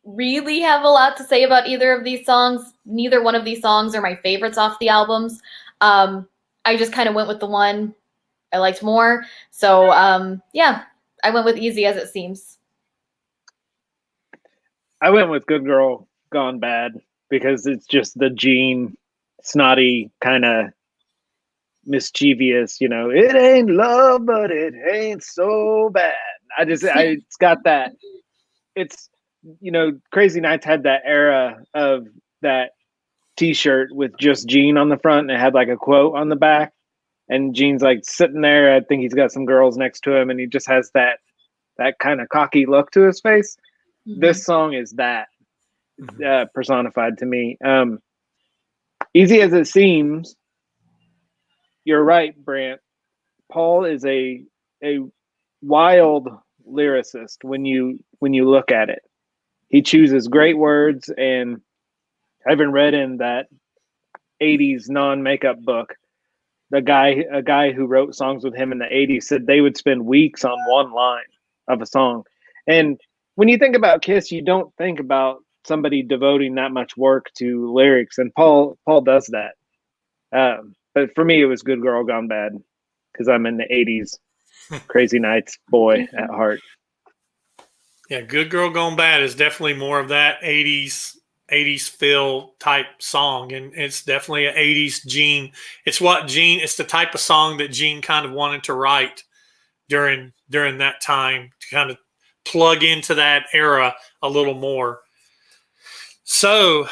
really have a lot to say about either of these songs. Neither one of these songs are my favorites off the albums. I just kind of went with the one I liked more. So yeah, I went with Easy As It Seems. I went with Good Girl Gone Bad because it's just the Gene, snotty, kind of mischievous, it ain't love, but it ain't so bad. It's got that. It's, Crazy Nights had that era of that t-shirt with just Gene on the front and it had like a quote on the back. And Gene's like sitting there. I think he's got some girls next to him and he just has that kind of cocky look to his face. Mm-hmm. This song is that. personified to me. Easy as it seems, you're right, Brant. Paul is a wild lyricist when you look at it. He chooses great words, and I even read in that 80s non-makeup book, a guy who wrote songs with him in the 80s said they would spend weeks on one line of a song. And when you think about Kiss, you don't think about somebody devoting that much work to lyrics, and Paul does that. But for me, it was Good Girl Gone Bad because I'm in the 80s Crazy Nights boy at heart. Yeah, Good Girl Gone Bad is definitely more of that 80s feel type song, and it's definitely an 80s Gene. It's the type of song that Gene kind of wanted to write during that time to kind of plug into that era a little more. So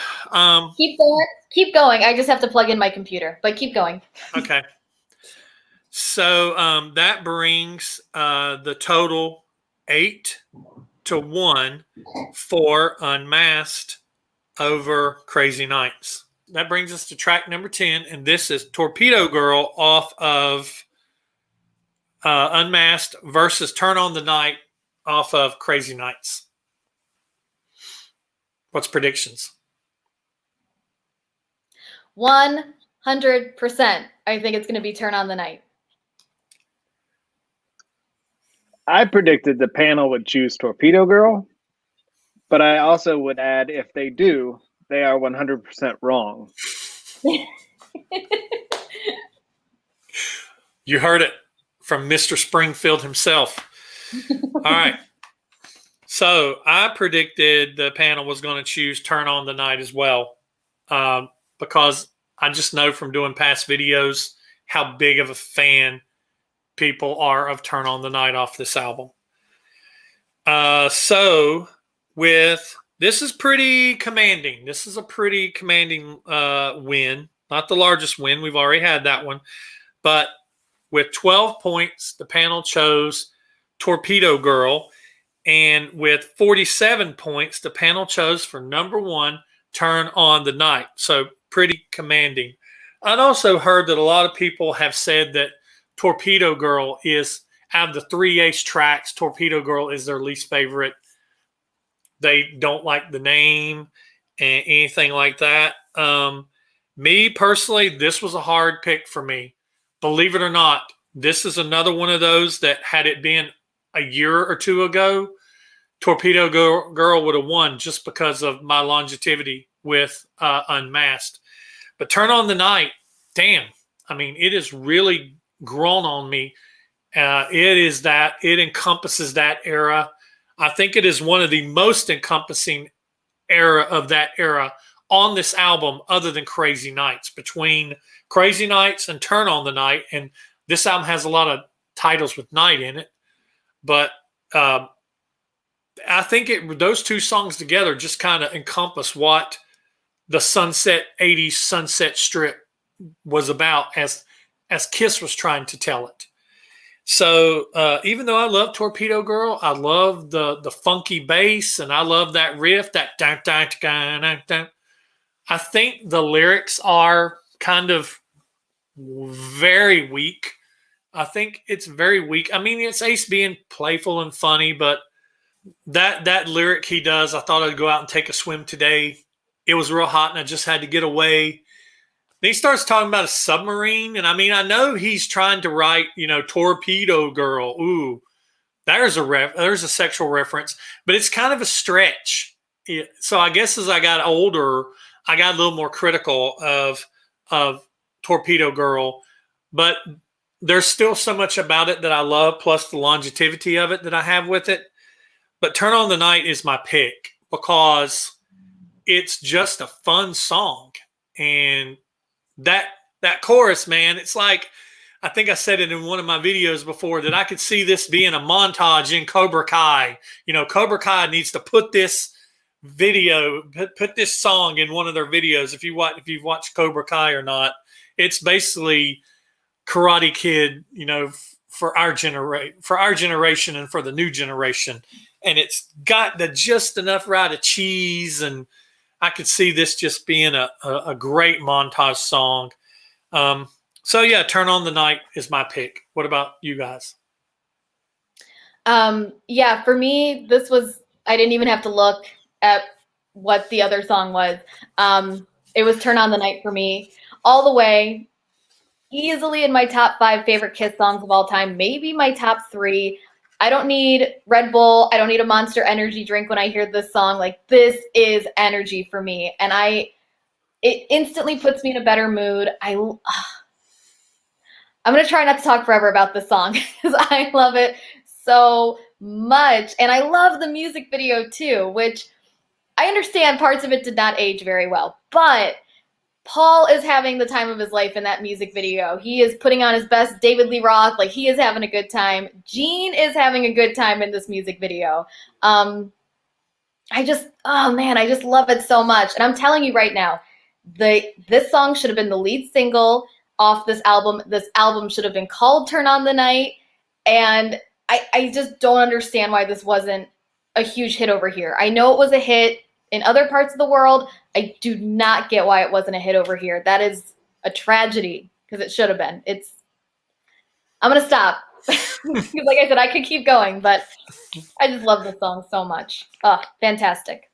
keep going. I just have to plug in my computer, but keep going. Okay. So that brings the total 8-1 for Unmasked over Crazy Nights. That brings us to track number 10, and this is Torpedo Girl off of Unmasked versus Turn on the Night off of Crazy Nights. What's predictions? 100%. I think it's going to be Turn on the Night. I predicted the panel would choose Torpedo Girl, but I also would add, if they do, they are 100% wrong. You heard it from Mr. Springfield himself. All right. So I predicted the panel was going to choose Turn on the Night as well, because I just know from doing past videos how big of a fan people are of Turn on the Night off this album. So with this is pretty commanding. This is a pretty commanding win. Not the largest win. We've already had that one. But with 12 points, the panel chose Torpedo Girl. And with 47 points, the panel chose for number 1, Turn on the Night. So pretty commanding. I'd also heard that a lot of people have said that Torpedo Girl is, out of the 3 Ace tracks, Torpedo Girl is their least favorite. They don't like the name and anything like that. Me personally, this was a hard pick for me. Believe it or not, this is another one of those that had it been a year or two ago, Torpedo Girl would have won just because of my longevity with Unmasked. But Turn on the Night, damn. I mean, it has really grown on me. It encompasses that era. I think it is one of the most encompassing era of that era on this album, other than Crazy Nights. Between Crazy Nights and Turn on the Night, and this album has a lot of titles with night in it, but I think those two songs together just kind of encompass what the 80s Sunset Strip was about as Kiss was trying to tell it. So even though I love Torpedo Girl, I love the funky bass, and I love that riff, that dun, dun, dun, dun, dun. I think the lyrics are kind of very weak. I think it's very weak. I mean, it's Ace being playful and funny, but that lyric he does, I thought I'd go out and take a swim today. It was real hot and I just had to get away. Then he starts talking about a submarine. And I mean, I know he's trying to write, Torpedo Girl. Ooh, there's a sexual reference, but it's kind of a stretch. So I guess as I got older, I got a little more critical of Torpedo Girl, but there's still so much about it that I love, plus the longevity of it that I have with it. But Turn on the Night is my pick because it's just a fun song. And that chorus, man, it's like, I think I said it in one of my videos before, that I could see this being a montage in Cobra Kai. Cobra Kai needs to put this put this song in one of their videos. If you've watched Cobra Kai or not, it's basically Karate Kid, for our generation and for the new generation. And it's got just enough right of cheese and I could see this just being a great montage song. So yeah, Turn on the Night is my pick. What about you guys? Yeah, for me, I didn't even have to look at what the other song was. It was Turn on the Night for me, all the way. Easily in my top 5 favorite Kiss songs of all time, maybe my top 3. I don't need Red Bull. I don't need a Monster Energy drink when I hear this song. Like, this is energy for me. And it instantly puts me in a better mood. I'm going to try not to talk forever about this song because I love it so much. And I love the music video too, which I understand parts of it did not age very well, but Paul is having the time of his life in that music video. He is putting on his best David Lee Roth. Like, he is having a good time. Gene is having a good time in this music video. Oh man, I just love it so much. And I'm telling you right now, this song should have been the lead single off this album. This album should have been called Turn on the Night. And I just don't understand why this wasn't a huge hit over here. I know it was a hit in other parts of the world. I do not get why it wasn't a hit over here. That is a tragedy because it should have been. I'm going to stop. Because like I said, I could keep going, but I just love this song so much. Oh, fantastic.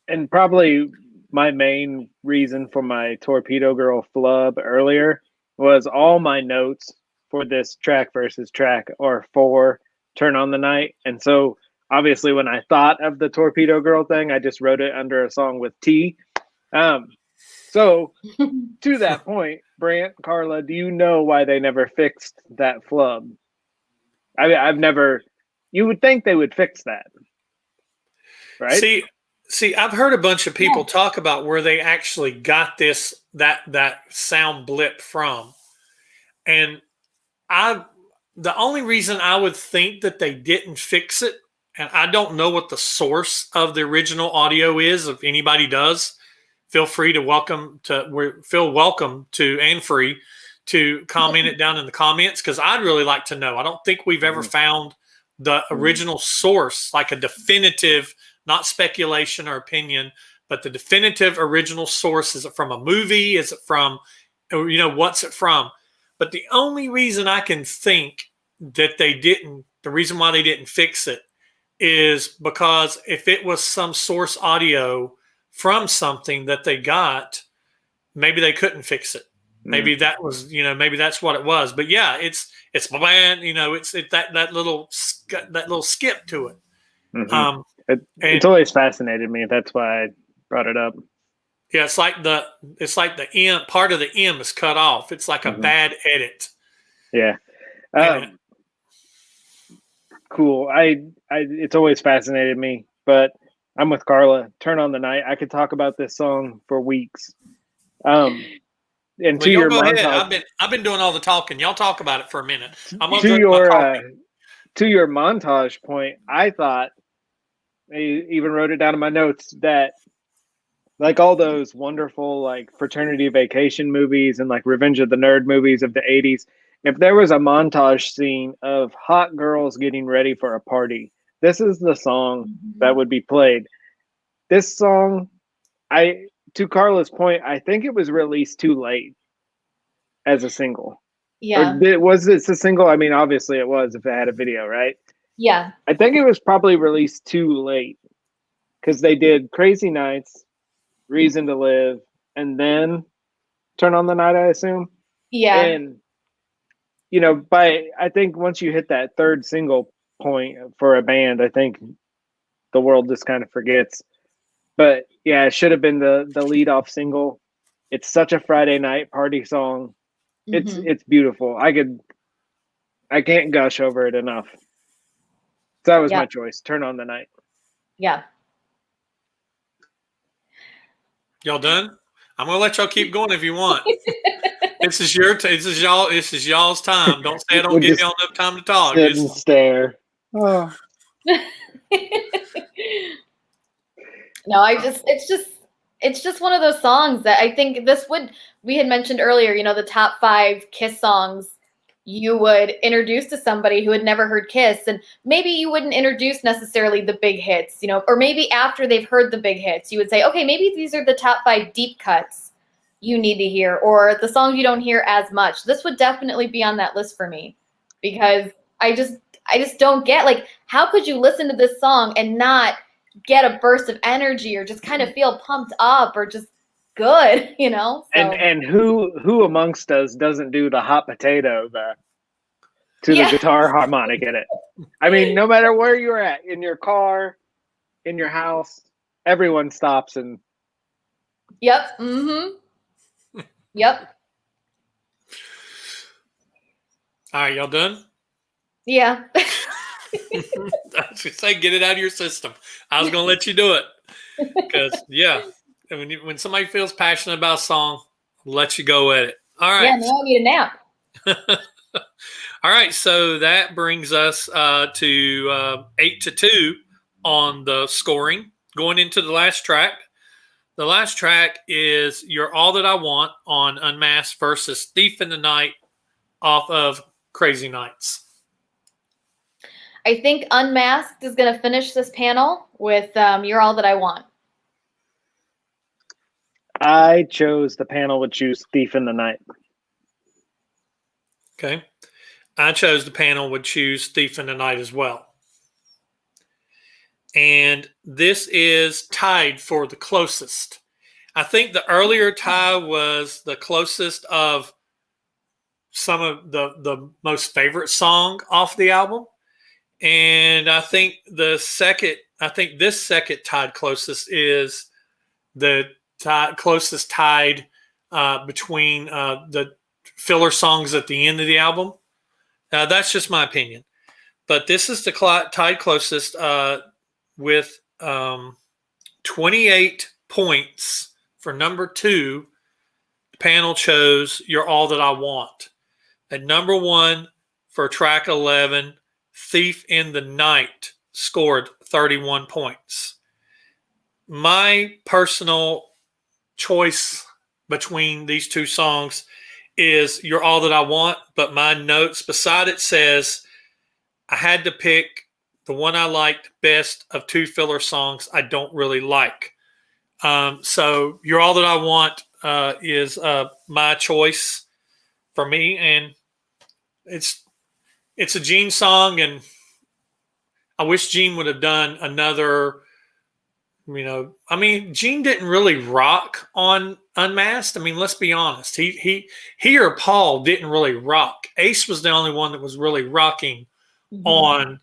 And probably my main reason for my Torpedo Girl flub earlier was all my notes for this track versus track are for Turn on the Night. And so obviously when I thought of the Torpedo Girl thing, I just wrote it under a song with T. So to that point, Brant, Carla, do you know why they never fixed that flub? I mean, you would think they would fix that. Right? See, I've heard a bunch of people talk about where they actually got that sound blip from. And the only reason I would think that they didn't fix it, and I don't know what the source of the original audio is. If anybody does, feel welcome to and free to comment it down in the comments, because I'd really like to know. I don't think we've ever found the original source, like a definitive, not speculation or opinion, but the definitive original source. Is it from a movie? Is it from, what's it from? But the only reason I can think that the reason why they didn't fix it is because if it was some source audio from something that they got, maybe they couldn't fix it. Maybe that was, maybe that's what it was. But yeah, it's bland, it's that little skip to it. Mm-hmm. It's always fascinated me. That's why I brought it up. Yeah, it's like the M, part of the M is cut off. It's like a bad edit. Yeah. Cool. It's always fascinated me, but I'm with Carla. Turn on the Night. I could talk about this song for weeks. And to your go montage, ahead. I've been doing all the talking. Y'all talk about it for a minute. To your montage point, I thought, I even wrote it down in my notes, that like all those wonderful like fraternity vacation movies and like Revenge of the Nerd movies of the 80s, if there was a montage scene of hot girls getting ready for a party, this is the song that would be played. This song, to Carla's point, I think it was released too late as a single. Yeah. Was this a single? I mean, obviously it was if it had a video, right? Yeah. I think it was probably released too late because they did Crazy Nights, Reason to Live, and then Turn on the Night, I assume. Yeah. And, I think once you hit that third single point for a band, I think the world just kind of forgets. But yeah, it should have been the lead off single. It's such a Friday night party song. It's beautiful. I can't gush over it enough. So that was my choice. Turn on the Night. Yeah. Y'all done? I'm gonna let y'all keep going if you want. This is y'all's time. Don't say I don't give y'all enough time to talk. Sit and stare. Oh. No, it's just one of those songs that I think we had mentioned earlier, the top 5 Kiss songs. you would introduce to somebody who had never heard Kiss, and maybe you wouldn't introduce necessarily the big hits, you know, or maybe after they've heard the big hits, you would say, okay, maybe these are the top 5 deep cuts you need to hear, or the songs you don't hear as much. This would definitely be on that list for me, because I just don't get, like, how could you listen to this song and not get a burst of energy or just kind of feel pumped up or just good, you know? So, And who amongst us doesn't do the hot potato to Yeah. the guitar harmonic in it? I mean, no matter where you're at, in your car, in your house, everyone stops and Yep. Mm-hmm. Yep. All right, y'all done? Yeah. I was gonna say, get it out of your system. I was gonna let you do it because, yeah, when somebody feels passionate about a song, let you go at it. All right. Yeah, now I need a nap. All right, so that brings us to 8-2 on the scoring. Going into the last track. The last track is "You're All That I Want" on Unmasked versus "Thief in the Night" off of Crazy Nights. I think Unmasked is going to finish this panel with "You're All That I Want." I chose the panel would choose "Thief in the Night." Okay. I chose the panel would choose "Thief in the Night" as well. And this is tied for the closest. I think the earlier tie was the closest of some of the most favorite song off the album. And I think this second tied closest is the closest tied between the filler songs at the end of the album. That's just my opinion. But this is the tied closest with 28 points for number 2. The panel chose "You're All That I Want." At number 1 for track 11, "Thief in the Night" scored 31 points. My personal choice between these two songs is "You're All That I Want," but my notes beside it says I had to pick the one I liked best of 2 filler songs I don't really like. So "You're All That I Want" is my choice for me, and it's a Gene song, and I wish Gene would have done another. I mean, Gene didn't really rock on Unmasked. I mean, let's be honest. He or Paul didn't really rock. Ace was the only one that was really rocking on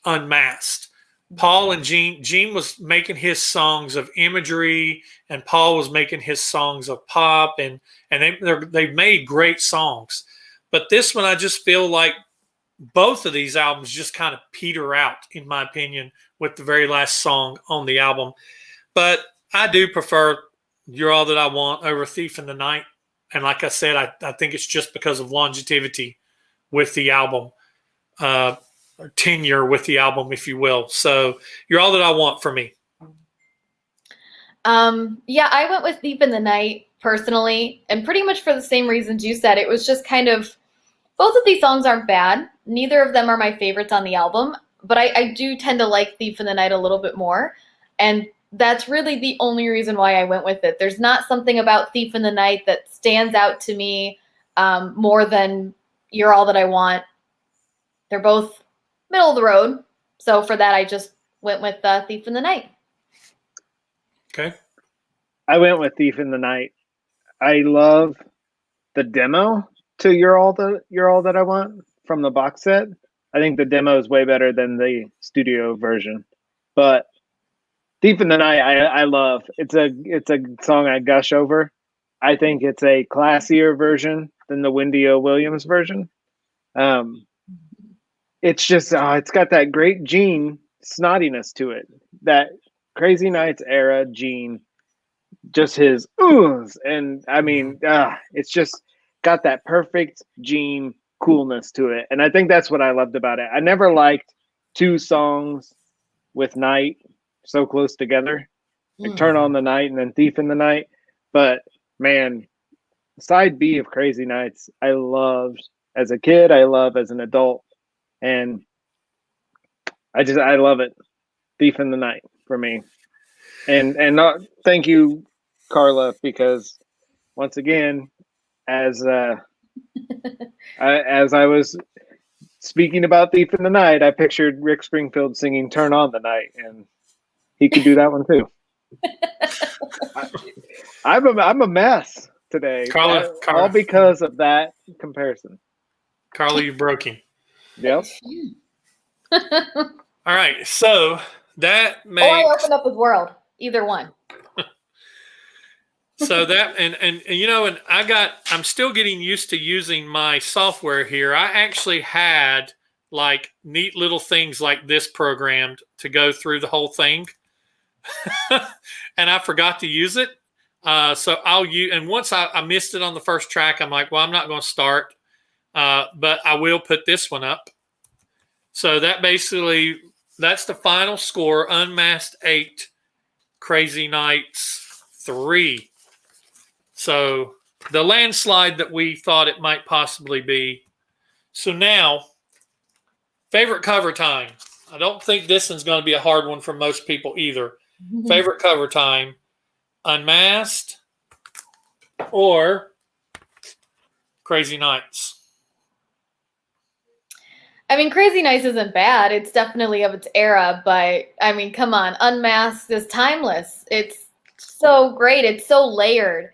Unmasked. Paul and Gene was making his songs of imagery, and Paul was making his songs of pop, and they've made great songs. But this one, I just feel like both of these albums just kind of peter out, in my opinion, with the very last song on the album. But I do prefer "You're All That I Want" over "Thief in the Night. And like I said, I think it's just because of longevity with the album, or tenure with the album, if you will. So "You're All That I Want" for me. Yeah, I went with "Thief in the Night" personally, and pretty much for the same reasons you said. It was just kind of, both of these songs aren't bad. Neither of them are my favorites on the album, but I do tend to like "Thief in the Night" a little bit more. And that's really the only reason why I went with it. There's not something about "Thief in the Night" that stands out to me more than "You're All That I Want." They're both middle of the road. So for that, I just went with "Thief in the Night." Okay. I went with "Thief in the Night." I love the demo to "You're All That I Want" from the box set. I think the demo is way better than the studio version. But "Thief in the Night" I love. It's a song I gush over. I think it's a classier version than the Wendy O. Williams version. It's just it's got that great Gene snottiness to it. That Crazy Nights era Gene, just his oohs, and I mean, it's just got that perfect Gene coolness to it. And I think that's what I loved about it. I never liked 2 songs with Night so close together, like "Turn on the Night" and then "Thief in the Night." But man, side B of Crazy Nights, I loved as a kid, I love as an adult, and I love it. Thief in the Night for me, and not thank you, Carla, because once again, as as I was speaking about Thief in the Night, I pictured Rick Springfield singing "Turn on the Night," and he could do that one too. I'm a mess today, Carla, all because of that comparison. Carla, you broke him. Yep. All right, so that Or I makes opened up with World. Either one. so that and you know, and I'm still getting used to using my software here. I actually had like neat little things like this programmed to go through the whole thing, and I forgot to use it. So I'll use, and once I missed it on the first track, I'm like, well, I'm not going to start, but I will put this one up. So that basically, that's the final score: Unmasked 8, Crazy Nights 3. So the landslide that we thought it might possibly be. So now, favorite cover time. I don't think this one's going to be a hard one for most people either. Favorite cover time: Unmasked or Crazy Nights? I mean, Crazy Nights isn't bad. It's definitely of its era, but I mean, come on. Unmasked is timeless. It's so great. It's so layered.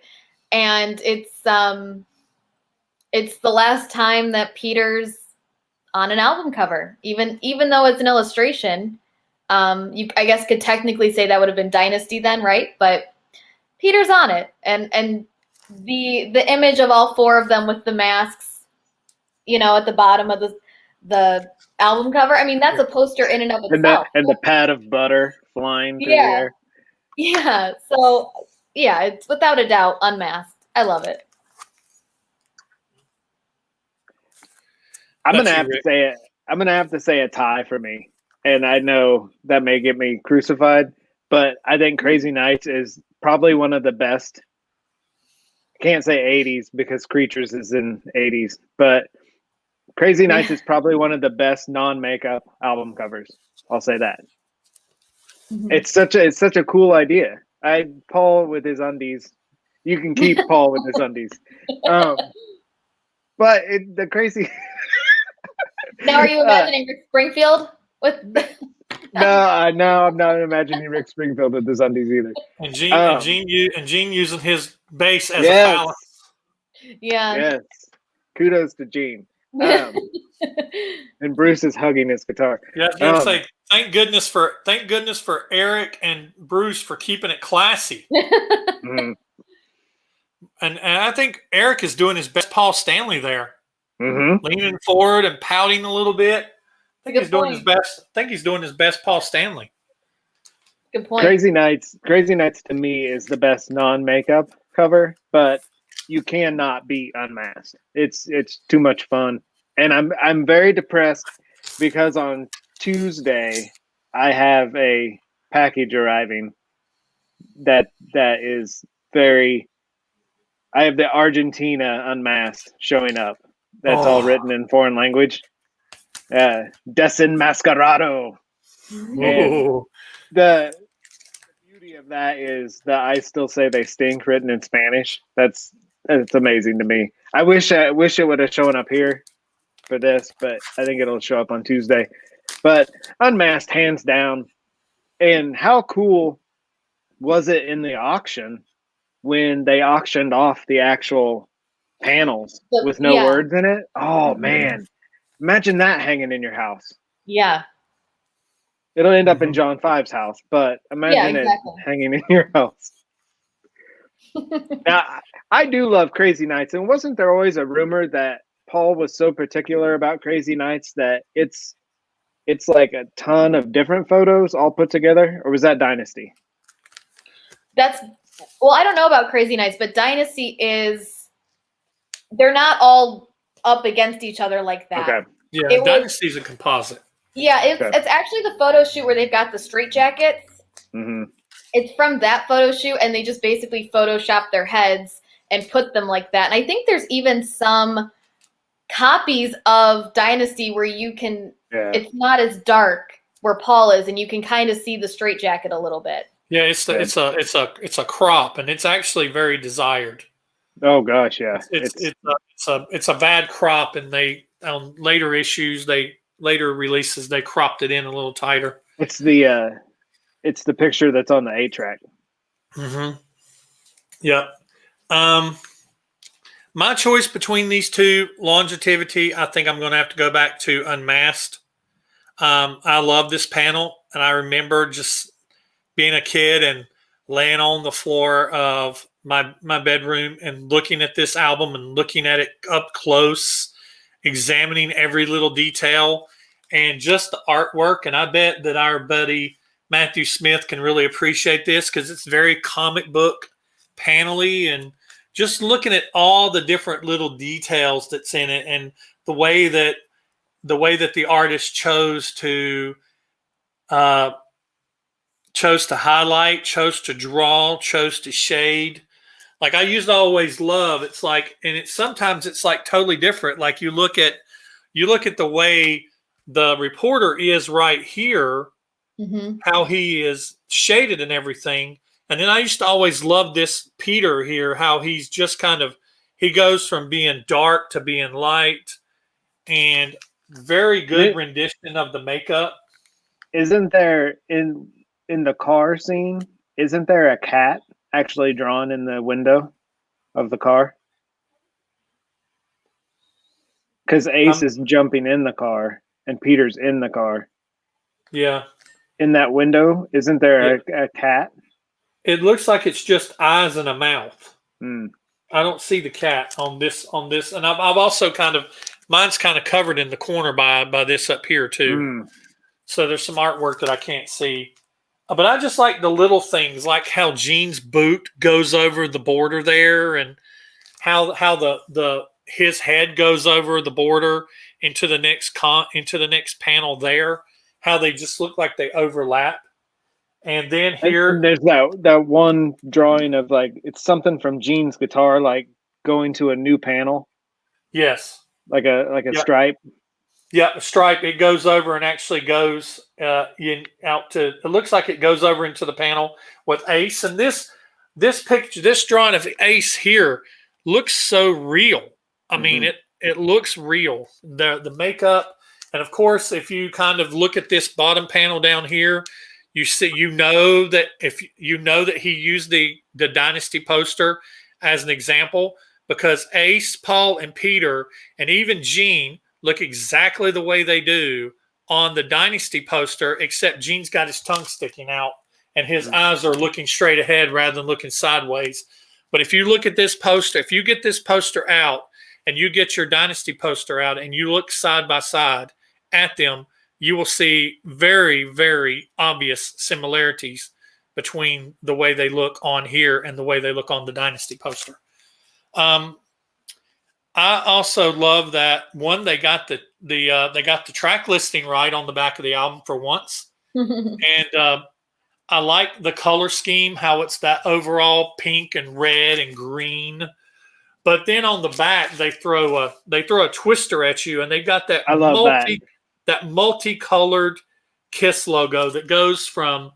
And it's the last time that Peter's on an album cover. Even though it's an illustration, you I guess could technically say that would have been Dynasty then, right? But Peter's on it, and the image of all four of them with the masks, at the bottom of the album cover. I mean, that's a poster in and of itself. And the pat of butter flying through the air. Yeah. So yeah, it's without a doubt Unmasked. I love it. I'm gonna have to say a tie for me, and I know that may get me crucified, but I think Crazy Nights is probably one of the best. I can't say 80s because Creatures is in 80s, but Crazy Nights is probably one of the best non-makeup album covers. I'll say that. Mm-hmm. It's such a cool idea. Paul with his undies. You can keep Paul with his undies. But the crazy. Now, are you imagining Rick Springfield with? No, I'm not imagining Rick Springfield with his undies either. And Gene using his bass as a phallus. Yeah. Yes. Kudos to Gene. And Bruce is hugging his guitar. Yeah, I was gonna say thank goodness for Eric and Bruce for keeping it classy. Mm-hmm. And I think Eric is doing his best Paul Stanley there. Mm-hmm. Leaning forward and pouting a little bit. I think Good he's doing point. his best. I think he's doing his best Paul Stanley. Good point. Crazy Nights to me is the best non-makeup cover, but you cannot beat Unmasked. It's too much fun. And I'm very depressed because on Tuesday I have a package arriving that is very. I have the Argentina Unmasked showing up. That's all written in foreign language. Desenmascarado. And the beauty of that is that I still say they stink written in Spanish. That's amazing to me. I wish it would have shown up here for this, but I think it'll show up on Tuesday. But Unmasked, hands down. And how cool was it in the auction when they auctioned off the actual panels with no words in it? Oh, man. Imagine that hanging in your house. Yeah. It'll end up in John 5's house, but imagine it hanging in your house. Now, I do love Crazy Nights. And wasn't there always a rumor that Paul was so particular about Crazy Nights that it's like a ton of different photos all put together? Or was that Dynasty? Well, I don't know about Crazy Nights, but Dynasty they're not all up against each other like that. Okay. Yeah, Dynasty's a composite. Yeah, it's actually the photo shoot where they've got the straight jackets. Mm-hmm. It's from that photo shoot, and they just basically photoshopped their heads and put them like that. And I think there's even some copies of Dynasty where you can, it's not as dark where Paul is, and you can kind of see the straitjacket a little bit. Yeah, it's a crop, and it's actually very desired. Oh gosh, yeah. It's a bad crop, and they on later releases they cropped it in a little tighter. It's the picture that's on the 8-track. Mm-hmm. Yep. My choice between these two, longevity, I think I'm going to have to go back to Unmasked. I love this panel, and I remember just being a kid and laying on the floor of my bedroom and looking at this album and looking at it up close, examining every little detail and just the artwork. And I bet that our buddy Matthew Smith can really appreciate this because it's very comic book panel-y, and just looking at all the different little details that's in it and the way that the artist chose to highlight, chose to draw, chose to shade. Like I used to always love, it's like, and sometimes it's like totally different. Like you look at the way the reporter is right here, how he is shaded and everything. And then I used to always love this Peter here, how he's just kind of, he goes from being dark to being light, and very good rendition of the makeup. Isn't there in the car scene, isn't there a cat actually drawn in the window of the car? Because Ace is jumping in the car and Peter's in the car. Yeah. In that window, isn't there a cat? It looks like it's just eyes and a mouth. Mm. I don't see the cat on this, and I've also mine's kind of covered in the corner by this up here too. Mm. So there's some artwork that I can't see, but I just like the little things, like how Gene's boot goes over the border there, and how his head goes over the border into the next panel there. How they just look like they overlap. And then here, and there's that one drawing of like it's something from Gene's guitar, like going to a new panel. Yes, like a stripe. Yeah, a stripe. It goes over and actually goes out to. It looks like it goes over into the panel with Ace. And this picture, this drawing of Ace here looks so real. I mean, it looks real. The makeup, and of course, if you kind of look at this bottom panel down here. You see, that he used the Dynasty poster as an example, because Ace, Paul, and Peter, and even Gene look exactly the way they do on the Dynasty poster, except Gene's got his tongue sticking out and his eyes are looking straight ahead rather than looking sideways. But if you look at this poster, if you get this poster out and you get your Dynasty poster out and you look side by side at them, you will see very, very obvious similarities between the way they look on here and the way they look on the Dynasty poster. I also love that one. They got the track listing right on the back of the album for once, and I like the color scheme, how it's that overall pink and red and green. But then on the back they throw a twister at you, and they've got that multicolored Kiss logo that goes from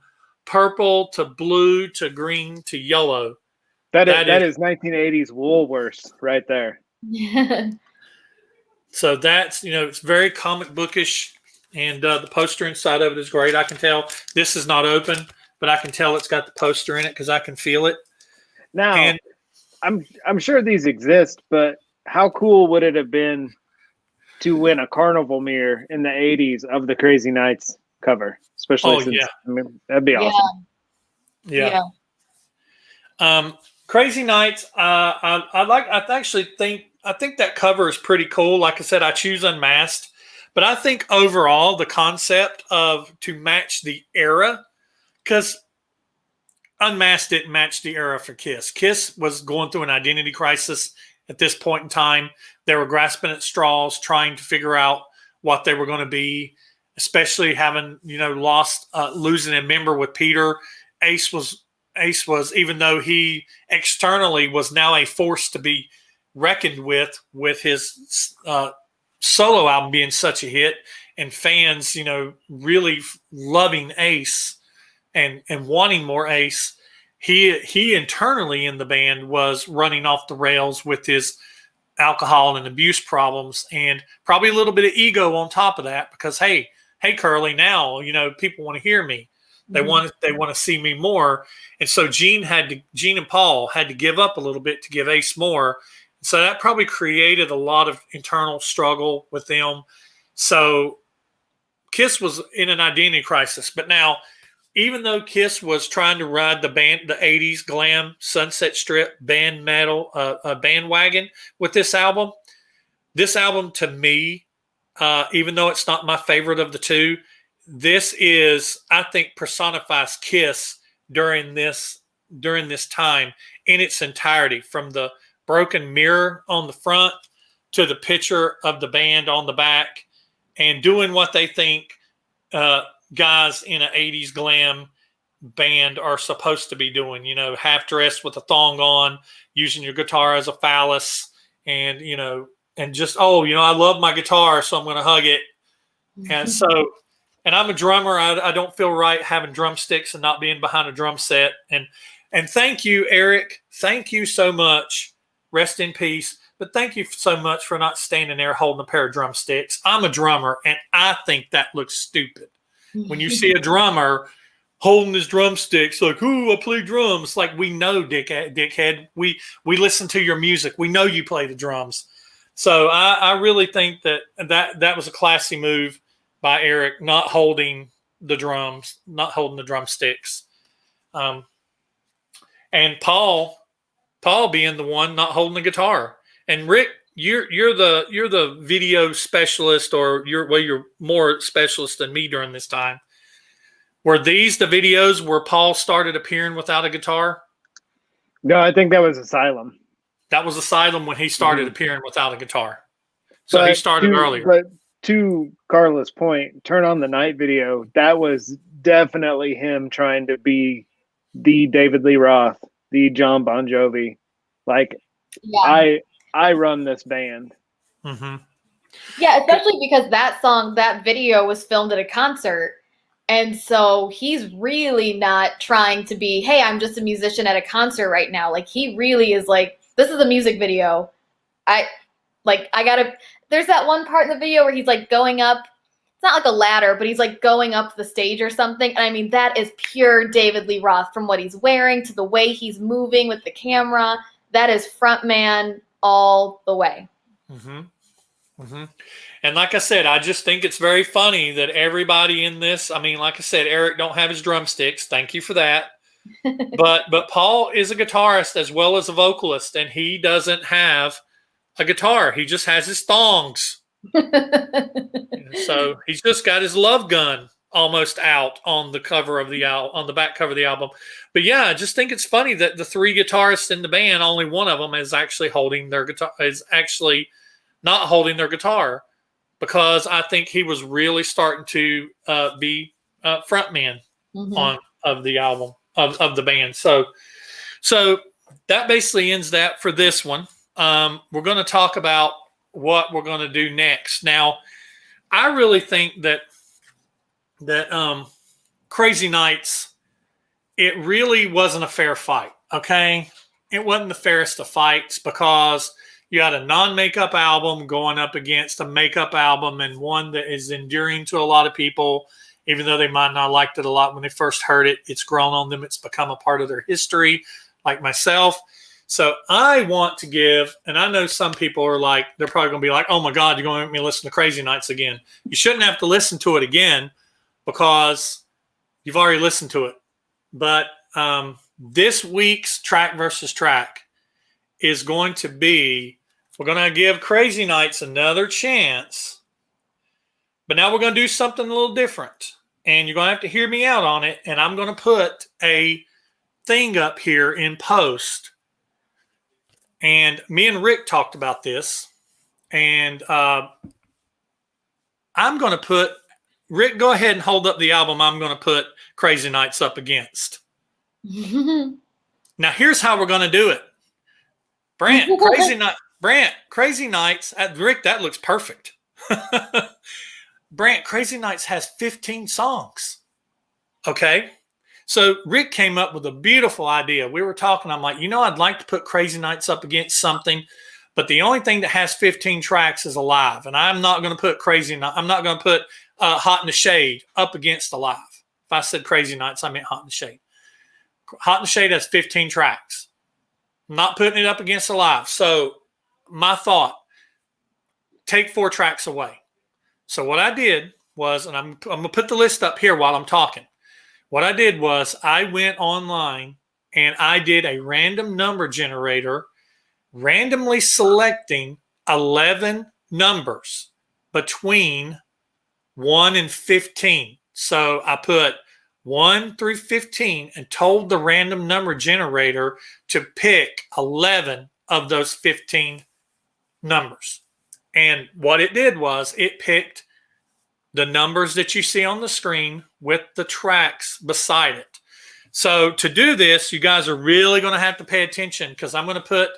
purple to blue to green to yellow. That is 1980s Woolworths right there. So that's, it's very comic bookish, and the poster inside of it is great. I can tell this is not open, but I can tell it's got the poster in it because I can feel it. Now, and I'm sure these exist, but how cool would it have been to win a carnival mirror in the 80s of the Crazy Nights cover, especially since that'd be awesome. Yeah. Crazy Nights. I think that cover is pretty cool. Like I said, I choose Unmasked, but I think overall the concept of to match the era, because Unmasked didn't match the era for Kiss. Kiss was going through an identity crisis at this point in time. They were grasping at straws, trying to figure out what they were going to be, especially having, losing a member with Peter. Ace was, even though he externally was now a force to be reckoned with his solo album being such a hit and fans, really loving Ace and wanting more Ace, he internally in the band was running off the rails with his alcohol and abuse problems, and probably a little bit of ego on top of that, because hey Curly, now people want to hear me. They want to see me more. And so Gene and Paul had to give up a little bit to give Ace more. So that probably created a lot of internal struggle with them. So Kiss was in an identity crisis. But now, even though Kiss was trying to ride the 80s glam Sunset Strip bandwagon with this album to me, even though it's not my favorite of the two, this is, I think, personifies Kiss during this time in its entirety, from the broken mirror on the front to the picture of the band on the back, and doing what they think guys in an 80s glam band are supposed to be doing, half dressed with a thong on, using your guitar as a phallus, and just, I love my guitar, so I'm going to hug it. And I'm a drummer. I don't feel right having drumsticks and not being behind a drum set. And thank you, Eric. Thank you so much. Rest in peace. But thank you so much for not standing there holding a pair of drumsticks. I'm a drummer, and I think that looks stupid. When you see a drummer holding his drumsticks, like, ooh, I play drums. Like, we know, dickhead. We listen to your music. We know you play the drums. So I really think that was a classy move by Eric, not holding the drums, not holding the drumsticks. And Paul being the one not holding the guitar. And Rick, you're the video specialist, or you're more specialist than me during this time. Were these the videos where Paul started appearing without a guitar? No, I think that was Asylum. That was Asylum when he started appearing without a guitar. So he started earlier. But to Carla's point, Turn on the Night video, that was definitely him trying to be the David Lee Roth, the John Bon Jovi. Like, yeah. I run this band. Mm-hmm. Yeah, especially because that video was filmed at a concert. And so he's really not trying to be, hey, I'm just a musician at a concert right now. Like, he really is like, this is a music video. There's that one part in the video where he's like going up. It's not like a ladder, but he's like going up the stage or something. And I mean, that is pure David Lee Roth, from what he's wearing to the way he's moving with the camera. That is frontman all the way. Mm-hmm. Mm-hmm. And like I said, I just think it's very funny that everybody in this, I mean, like I said, Eric don't have his drumsticks. Thank you for that. But Paul is a guitarist as well as a vocalist, and he doesn't have a guitar. He just has his thongs. So he's just got his love gun almost out on the cover of the on the back cover of the album. But yeah, I just think it's funny that the three guitarists in the band, only one of them is actually holding their guitar, is actually not holding their guitar, because I think he was really starting to be frontman of the album of the band. So that basically ends that for this one. We're going to talk about what we're going to do next. Now, I really think that Crazy Nights, it really wasn't a fair fight. Okay, it wasn't the fairest of fights, because you had a non-makeup album going up against a makeup album, and one that is endearing to a lot of people, even though they might not have liked it a lot when they first heard it. It's grown on them. It's become a part of their history, like myself. So I want to give, and I know some people are like, they're probably going to be like, oh my God, you're going to make me listen to Crazy Nights again. You shouldn't have to listen to it again, because you've already listened to it. But this week's track versus track is going to be, we're going to give Crazy Nights another chance, but now we're going to do something a little different, and you're going to have to hear me out on it. And I'm going to put a thing up here in post, and me and Rick talked about this, and I'm going to put, Rick, go ahead and hold up the album I'm going to put Crazy Nights up against. Now, here's how we're going to do it. Brant, Crazy Nights. Rick, that looks perfect. Brant, Crazy Nights has 15 songs. Okay. So Rick came up with a beautiful idea. We were talking. I'm like, I'd like to put Crazy Nights up against something, but the only thing that has 15 tracks is Alive. And I'm not going to put I'm not going to put Hot in the Shade up against Alive. If I said Crazy Nights, I meant Hot in the Shade. Hot in the Shade has 15 tracks. I'm not putting it up against Alive. So my thought, take 4 tracks away. So what I did was, and I'm going to put the list up here while I'm talking. What I did was I went online and I did a random number generator, randomly selecting 11 numbers between 1 and 15. So I put 1 through 15 and told the random number generator to pick 11 of those 15 numbers. And what it did was it picked the numbers that you see on the screen with the tracks beside it. So to do this, you guys are really going to have to pay attention, because I'm going to put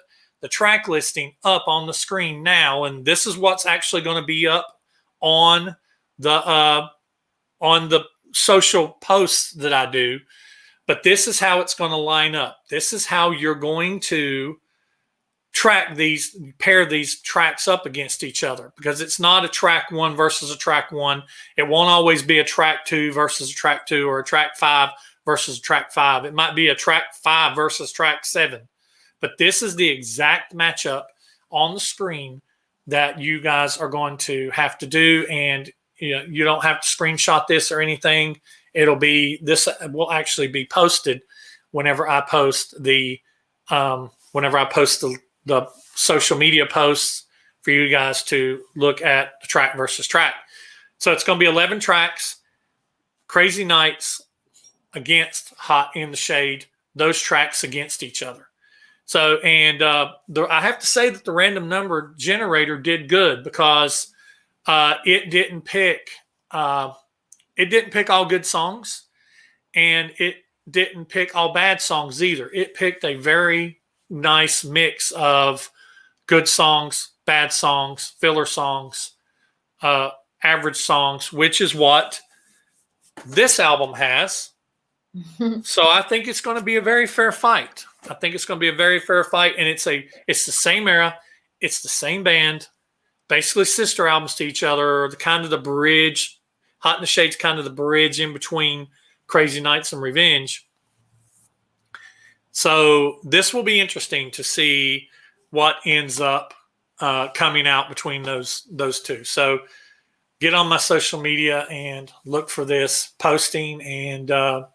the track listing up on the screen now. And this is what's actually going to be up on the social posts that I do. But this is how it's going to line up. This is how you're going to pair these tracks up against each other, because it's not a track 1 versus a track 1. It won't always be a track 2 versus a track 2, or a track 5 versus a track 5. It might be a track 5 versus track 7. But this is the exact matchup on the screen that you guys are going to have to do. And you don't have to screenshot this or anything. This will actually be posted whenever I post the social media posts for you guys to look at the track versus track. So it's going to be 11 tracks, Crazy Nights against Hot in the Shade, those tracks against each other. So, and I have to say that the random number generator did good, because it didn't pick all good songs, and it didn't pick all bad songs either. It picked a very nice mix of good songs, bad songs, filler songs, average songs, which is what this album has. So I think it's going to be a very fair fight. And it's the same era, it's the same band, basically sister albums to each other, the bridge. Hot in the Shade's kind of the bridge in between Crazy Nights and Revenge. So this will be interesting to see what ends up coming out between those two. So get on my social media and look for this posting, and the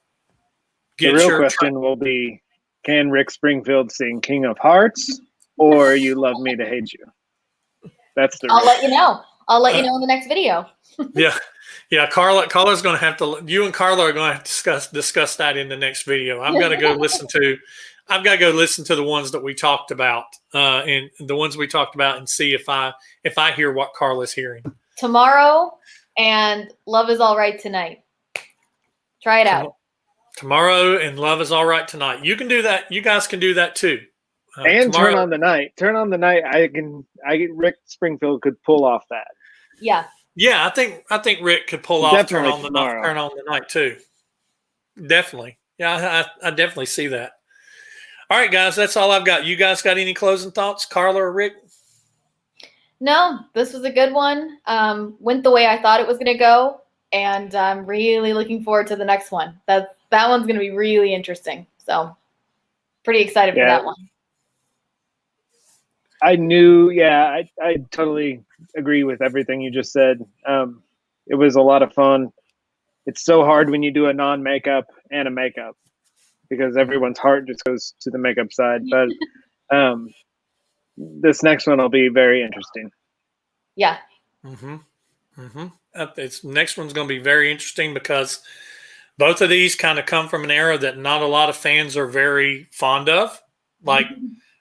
real question will be, can Rick Springfield sing King of Hearts or You Love Me to Hate You? That's the I'll let you know. I'll let you know in the next video. Yeah. Carla's going to have to. You and Carla are going to have to discuss that in the next video. I've got to go listen to the ones that we talked about, and the ones we talked about, and see if I hear what Carla's hearing tomorrow. And Love Is All Right Tonight. Try it out. Tomorrow and Love Is All Right Tonight. You can do that. You guys can do that too. And tomorrow, Turn on the Night. Rick Springfield could pull off that. Yeah. Yeah, I think Rick could pull off Turn on the Night too. Definitely. Yeah, I definitely see that. All right, guys, that's all I've got. You guys got any closing thoughts, Carla or Rick? No, this was a good one. Went the way I thought it was going to go, and I'm really looking forward to the next one. That one's going to be really interesting. So, pretty excited for that one. I knew, I totally agree with everything you just said. It was a lot of fun. It's so hard when you do a non-makeup and a makeup, because everyone's heart just goes to the makeup side. But this next one will be very interesting. Yeah. This next one's going to be very interesting, because both of these kind of come from an era that not a lot of fans are very fond of. Like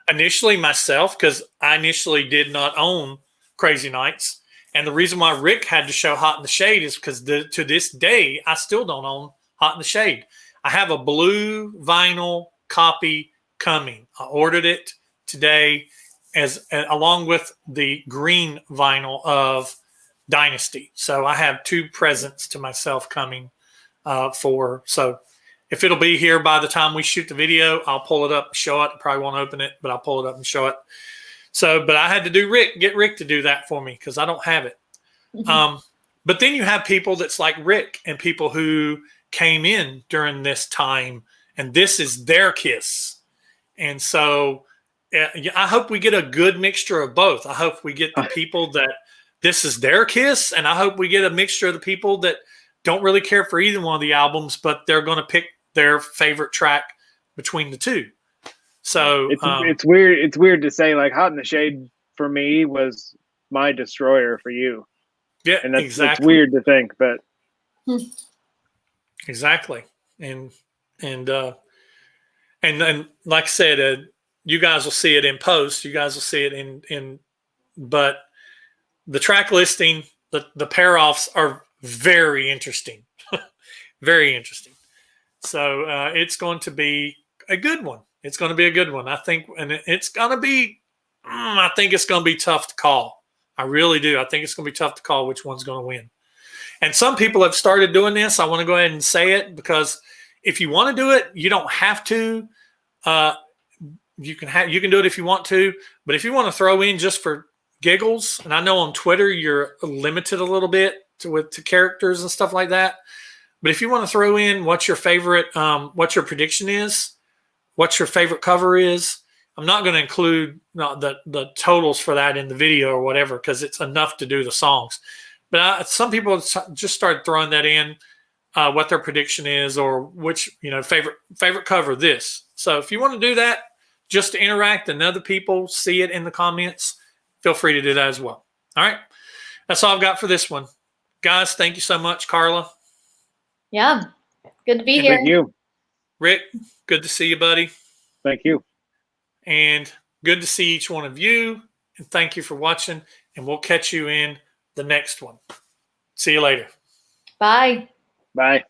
initially myself, because I initially did not own Crazy Nights. And the reason why Rick had to show Hot in the Shade is because to this day, I still don't own Hot in the Shade. I have a blue vinyl copy coming. I ordered it today along with the green vinyl of Dynasty. So I have 2 presents to myself coming so if it'll be here by the time we shoot the video, I'll pull it up and show it. I probably won't open it, but I'll pull it up and show it. So, but I had to get Rick to do that for me because I don't have it. But then you have people that's like Rick and people who came in during this time, and this is their kiss. And so I hope we get a good mixture of both. I hope we get the people that this is their kiss, and I hope we get a mixture of the people that don't really care for either one of the albums, but they're going to pick their favorite track between the 2. So it's weird. It's weird to say like "Hot in the Shade" for me was my destroyer for you. Yeah, and that's exactly. It's weird to think, but exactly. And like I said, you guys will see it in post. You guys will see it but the track listing, the pair offs are very interesting, very interesting. So it's going to be a good one. It's going to be a good one, I think, and it's going to be. I think it's going to be tough to call. I really do. I think it's going to be tough to call which one's going to win. And some people have started doing this. I want to go ahead and say it because if you want to do it, you don't have to. You can do it if you want to, but if you want to throw in just for giggles, and I know on Twitter you're limited a little bit to characters and stuff like that. But if you want to throw in what your favorite, what your prediction is, what your favorite cover is, I'm not going to include the totals for that in the video or whatever because it's enough to do the songs. But some people just started throwing that in, what their prediction is or which favorite cover this. So if you want to do that, just to interact and other people see it in the comments, feel free to do that as well. All right, that's all I've got for this one, guys. Thank you so much, Carla. Yeah, good to be here. Thank you, Rick. Good to see you, buddy. Thank you. And good to see each one of you. And thank you for watching. And we'll catch you in the next one. See you later. Bye. Bye.